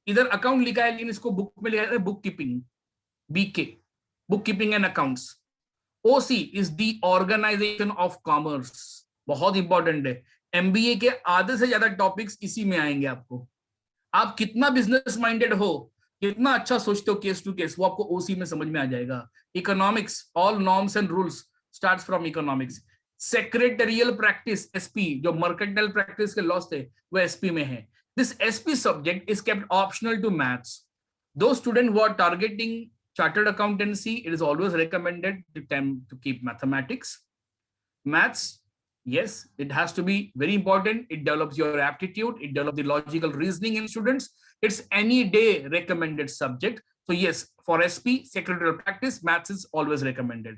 इधर account लिखा है लेकिन इसको book में लिखा है book keeping, BK, book keeping and accounts. OC is the organisation of commerce. बहुत important है. MBA के आधे से ज्यादा टॉपिक्स इसी में आएंगे आपको. आप कितना बिजनेस माइंडेड हो, कितना अच्छा सोचते हो केस टू केस, वो आपको OC में समझ में आ जाएगा. Economics, all norms and rules starts from economics. Secretarial practice, SP, जो मर्केंटाइल प्रैक्टिस के लॉस थे वो SP में है. This SP subject is kept optional to maths. Those students who are targeting chartered accountancy, it is always recommended to them to keep mathematics. Maths, yes, it has to be very important. It develops your aptitude. It develops the logical reasoning in students. It's any day recommended subject. So yes, for SP, secretarial practice, maths is always recommended.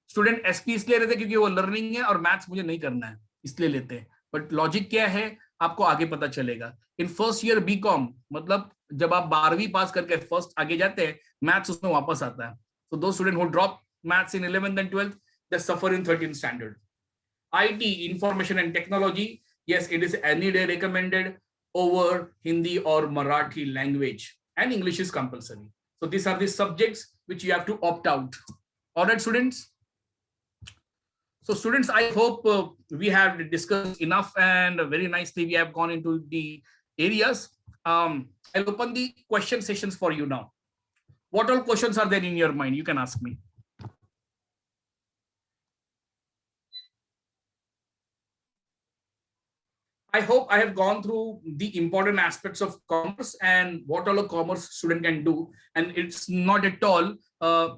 Student SP इसलिए रहते हैं क्योंकि वो learning है और maths मुझे नहीं करना है, इसलिए लेते हैं. बट लॉजिक क्या है आपको आगे पता चलेगा. इन फर्स्ट ईयर BCom, मतलब जब आप 12वीं पास करके फर्स्ट आगे जाते हैं, मैथ्स उसमें वापस आता है. So those students who drop maths in 11th and 12th, they suffer in 13th standard. IT, information and technology, yes, it is any day recommended over Hindi or Marathi language, and English is compulsory. So these are the subjects which you have to opt out. All right, students. So students, I hope we have discussed enough, and very nicely we have gone into the areas. I'll open the question sessions for you now. What all questions are there in your mind? You can ask me. I hope I have gone through the important aspects of commerce and what all a commerce student can do. And it's not at all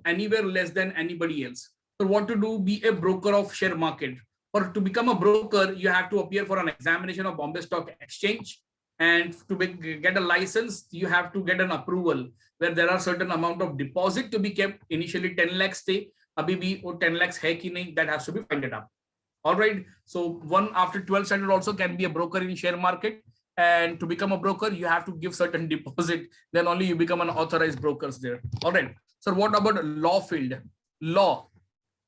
anywhere less than anybody else. So what to do? Be a broker of share market. Or to become a broker, you have to appear for an examination of Bombay Stock Exchange. And to get a license, you have to get an approval where there are certain amount of deposit to be kept. Initially 10 lakhs stay. Abhi bhi wo 10 lakhs hai ki nahi, that has to be finded up. All right. So one after 12th standard also can be a broker in share market. And to become a broker, you have to give certain deposit. Then only you become an authorized brokers there. All right. So what about law field? Law.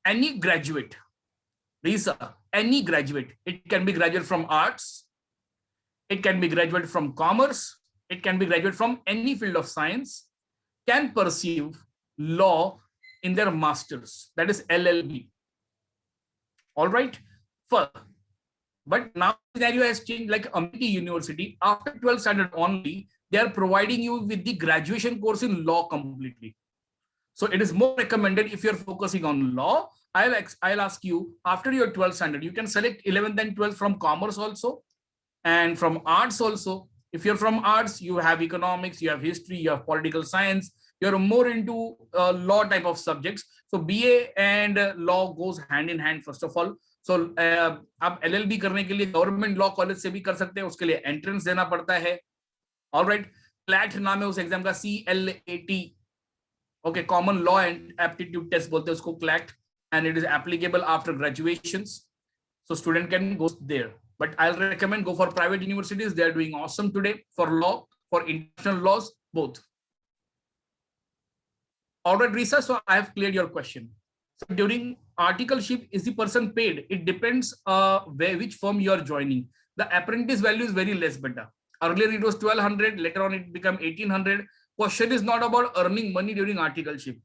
Any graduate, Risa, any graduate, it can be graduate from arts, it can be graduate from commerce, it can be graduate from any field of science, can pursue law in their masters, that is LLB. All right, but now the scenario has changed. Like Amity University, after 12th standard only, they are providing you with the graduation course in law completely. So it is more recommended if you're focusing on law. I'll ask you, after your 12th standard, you can select 11th and 12th from commerce also and from arts also. If you're from arts, you have economics, you have history, you have political science, you're more into law type of subjects. So BA and law goes hand in hand, first of all. So आप LLB करने के लिए government law college से भी कर सकते हैं, उसके लिए एंट्रेंस देना पड़ता है. ऑलराइट, CLAT नाम है उस एग्जाम का, CLAT. Okay, common law and aptitude test बोलते हैं उसको, CLAT, and it is applicable after graduations. So student can go there. But I'll recommend go for private universities. They are doing awesome today for law, for international laws, both. All right, Risa, so I have cleared your question. So during articleship, is the person paid? It depends which firm you are joining. The apprentice value is very less better. Earlier it was 1200, later on it became 1800. Question is not about earning money during articleship.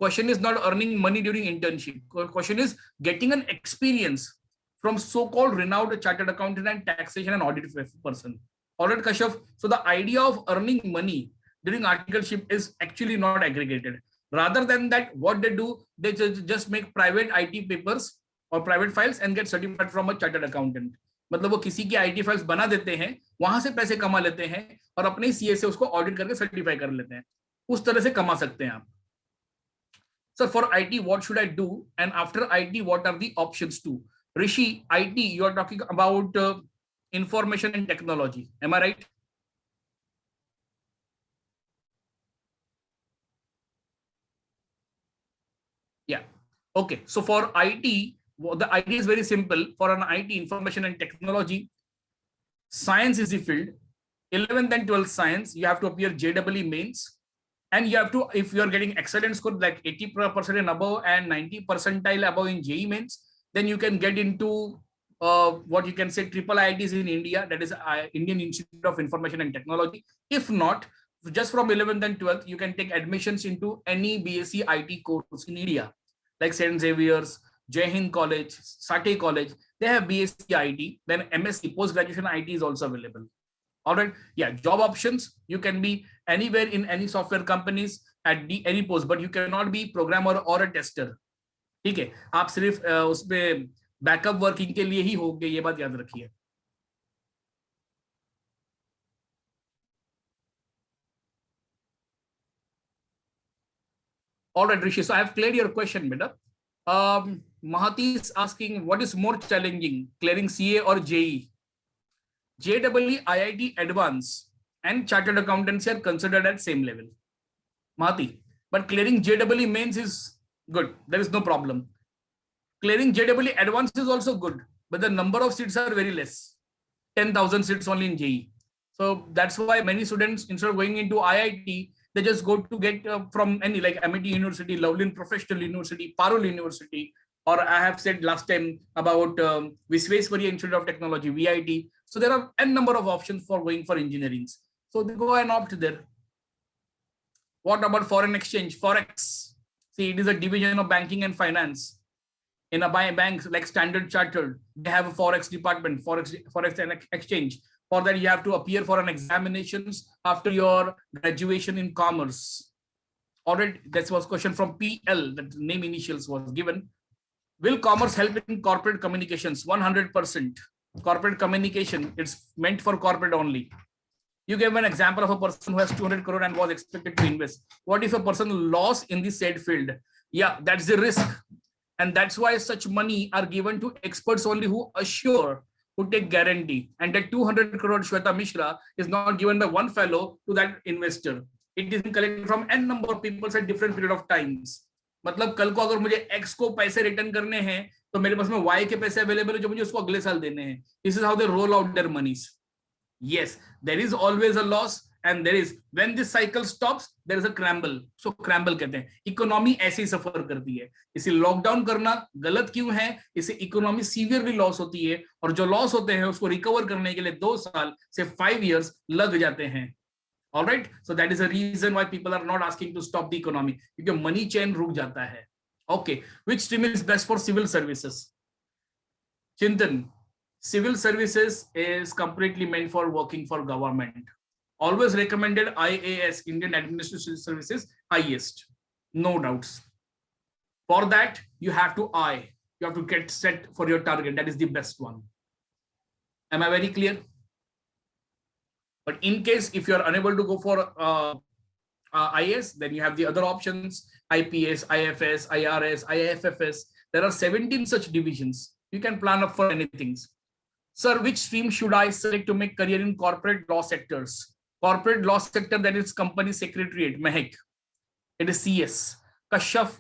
Question is not earning money during internship. Question is getting an experience from so-called renowned chartered accountant and taxation and audit person. All right, Kashyap. So the idea of earning money during articleship is actually not aggregated. Rather than that, what they do, they just make private IT papers or private files and get certified from a chartered accountant. मतलब वो किसी की IT files बना देते हैं, वहां से पैसे कमा लेते हैं और अपने CA से उसको ऑडिट करके सर्टिफाई कर लेते हैं. उस तरह से कमा सकते हैं आप. So for IT, what should I do? And after IT, what are the options too? Rishi, IT, you are talking about information and technology. Am I right? Yeah. Okay. So for IT, the idea is very simple. For an IT, information and technology, science is the field. 11th and 12th science, you have to appear JEE mains. And you have to, if you are getting excellent score like 80% and above and 90 percentile above in JEE mains, then you can get into what you can say triple IITs in India, that is Indian Institute of Information and Technology. If not, just from 11th and 12th, you can take admissions into any BSc IT course in India, like St. Xavier's, Jai Hind College, Satey College. They have BSc IT, then MSc, post-graduation IT is also available. All right. Yeah. Job options. You can be anywhere in any software companies at any post, but you cannot be programmer or a tester. ठीक है. आप सिर्फ उसमें backup working के लिए ही होंगे, ये बात याद रखिए. All right, Rishi. So I have cleared your question, beta. Mahati is asking, what is more challenging, clearing CA or JE? JEE, IIT Advanced and Chartered Accountancy are considered at same level. Mahati, but clearing JEE mains is good. There is no problem. Clearing JEE Advanced is also good, but the number of seats are very less. 10,000 seats only in JEE. So that's why many students, instead of going into IIT, they just go to get from any like Amity University, Loveland Professional University, Parul University, or I have said last time about Visvesvaraya Institute of Technology, VIT. So there are n number of options for going for engineering. So they go and opt there. What about foreign exchange? Forex. See, it is a division of banking and finance. In a banks like Standard Chartered, they have a forex department, forex and exchange. For that, you have to appear for an examinations after your graduation in commerce. Already, that was question from PL. That name initials was given. Will commerce help in corporate communications? 100%. Corporate communication, it's meant for corporate only. You gave an example of a person who has 200 crore and was expected to invest. What if a person lost in the said field? Yeah, that's the risk. And that's why such money are given to experts only who assure, who take guarantee. And that 200 crore Shweta Mishra is not given by one fellow to that investor. It is collected from n number of people at different period of times. मतलब कल को अगर मुझे X को पैसे return करने हैं तो मेरे पास में Y के पैसे अवेलेबल है जो मुझे उसको अगले साल देने हैं. This is how they roll out their monies. Yes, there is always a loss and there is, when this cycle stops, there is a scramble. So scramble कहते हैं. इकोनॉमी ऐसे ही सफर करती है. इसे लॉकडाउन करना गलत क्यों है? इसे इकोनॉमी सीवियरली लॉस होती है और जो लॉस होते हैं उसको रिकवर करने के लिए 2 साल से 5 years लग जाते हैं. All right, so that is the reason why people are not asking to stop the economy, because money chain रुक जाता है. Okay, which stream is best for civil services? Chintan, civil services is completely meant for working for government. Always recommended IAS, Indian Administrative Services, highest, no doubts. For that, you have to you have to get set for your target. That is the best one. Am I very clear? But in case if you are unable to go for IAS, then you have the other options: IPS, IFS, IRS, IFFS. There are 17 such divisions. You can plan up for anything. Sir, which stream should I select to make career in corporate law sectors? Corporate law sector, that is company secretariat, Mehak. It is CS. Kashyap,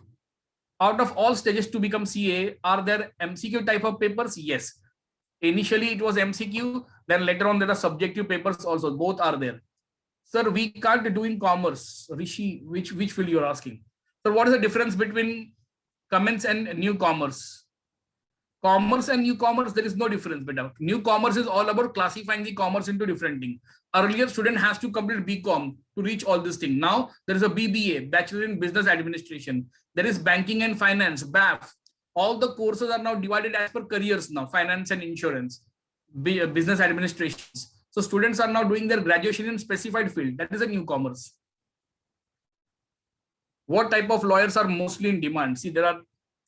out of all stages to become CA, are there MCQ type of papers? Yes. Initially it was MCQ, then later on there are subjective papers also. Both are there. Sir, we can't do in commerce. Rishi, which field you are asking? Sir, what is the difference between commence and newcomers? Commerce and newcomers, there is no difference. But newcomers is all about classifying the commerce into different things. Earlier, student has to complete BCom to reach all this thing. Now there is a BBA, Bachelor in Business Administration. There is banking and finance, BAF. All the courses are now divided as per careers now, finance and insurance, business administrations. So students are now doing their graduation in specified field. That is a newcomers. What type of lawyers are mostly in demand? See, there are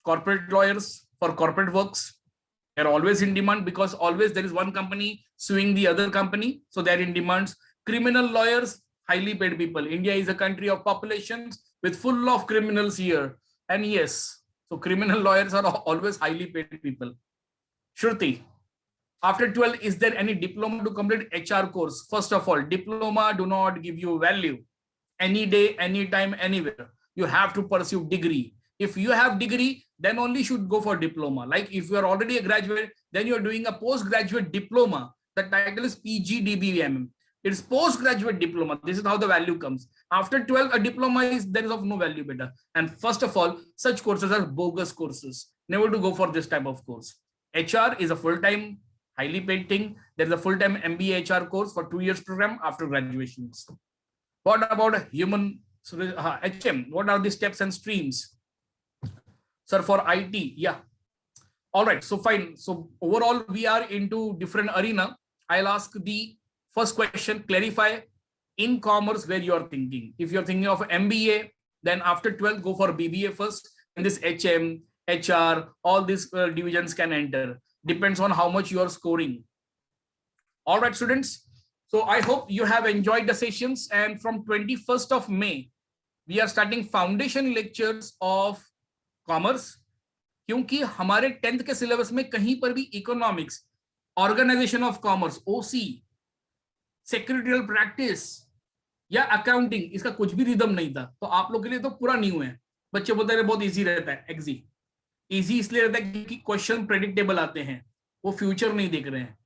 corporate lawyers for corporate works. They're always in demand because always there is one company suing the other company. So they're in demands. Criminal lawyers, highly paid people. India is a country of populations with full of criminals here. And yes, so criminal lawyers are always highly paid people. Shruti, after 12, is there any diploma to complete HR course? First of all, diploma do not give you value. Any day, anytime, anywhere. You have to pursue degree. If you have degree, then only should go for diploma. Like if you are already a graduate, then you're doing a postgraduate diploma. The title is PGDBM. It's postgraduate diploma. This is how the value comes. After 12, a diploma is there is of no value better. And first of all, such courses are bogus courses. Never to go for this type of course. HR is a full-time, highly paid thing. There is a full-time MBA HR course for 2 years program after graduations. What about human HM? What are the steps and streams? Sir, for IT, yeah. All right, so fine. So overall, we are into different arena. I'll ask the first question, clarify in commerce where you're thinking. If you're thinking of MBA, then after 12, go for BBA first. And this HM, HR, all these divisions can enter. Depends on how much you are scoring. All right, students. So I hope you have enjoyed the sessions. And from 21st of May, we are starting foundation lectures of commerce, क्योंकि हमारे 10th के syllabus में कहीं पर भी economics, organisation of commerce, OC, secretarial practice या accounting, इसका कुछ भी रिदम नहीं था. तो आप लोग के लिए तो पूरा न्यू है. बच्चे बोलते हैं बहुत इजी रहता है. एक्जी इजी इसलिए रहता है क्योंकि क्वेश्चन प्रेडिक्टेबल आते हैं, वो फ्यूचर नहीं देख रहे हैं.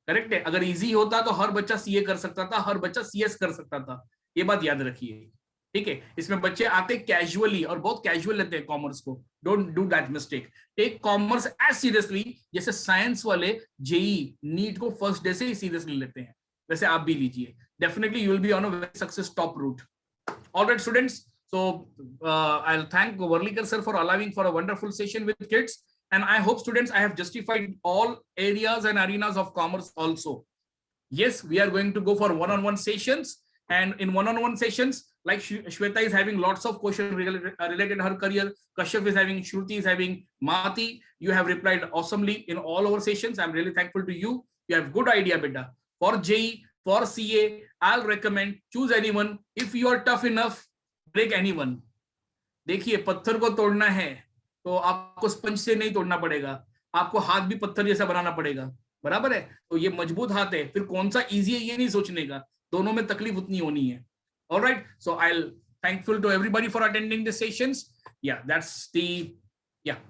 करेक्ट है. अगर इजी होता तो हर बच्चा सीए कर सकता था, हर बच्चा सीएस कर सकता था. ये बात याद रखिए, ठीक है. इसमें बच्चे आते कैजुअली और बहुत कैजुअल लेते हैं कॉमर्स को. Don't do that mistake. Take commerce as seriously जैसे साइंस वाले जेई नीट को फर्स्ट डे से ही सीरियसली लेते हैं, वैसे आप भी लीजिए. Definitely you will be on a very success top route. Alright students, so I'll thank Varlikar sir for allowing for a wonderful session with kids, and I hope students I have justified all areas and arenas of commerce also. Yes, we are going to go for one-on-one sessions, and in one-on-one sessions, like Shweta is having lots of questions related to her career, Kashyap is having, Shruti is having, Mati, you have replied awesomely in all our sessions. I'm really thankful to you. You have good idea, beta. For JEE, for CA, I'll recommend choose anyone. If you are tough enough, break anyone. देखिए, पत्थर को तोड़ना है तो आपको sponge से नहीं तोड़ना पड़ेगा, आपको हाथ भी पत्थर जैसा बनाना पड़ेगा. बराबर है. तो ये मजबूत हाथ है, फिर कौन सा इजी है ये नहीं सोचने का, दोनों में तकलीफ उतनी होनी है. All right, so I'll thankful to everybody for attending the sessions. Yeah, that's the, yeah.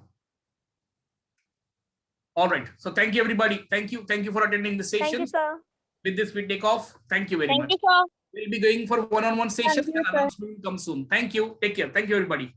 All right, so thank you everybody. Thank you for attending the sessions. Thank you, sir. With this we take off. Thank you very much. Thank you, sir. We'll be going for one-on-one sessions, Thank you, and announcement will come soon. Thank you. Take care. Thank you everybody.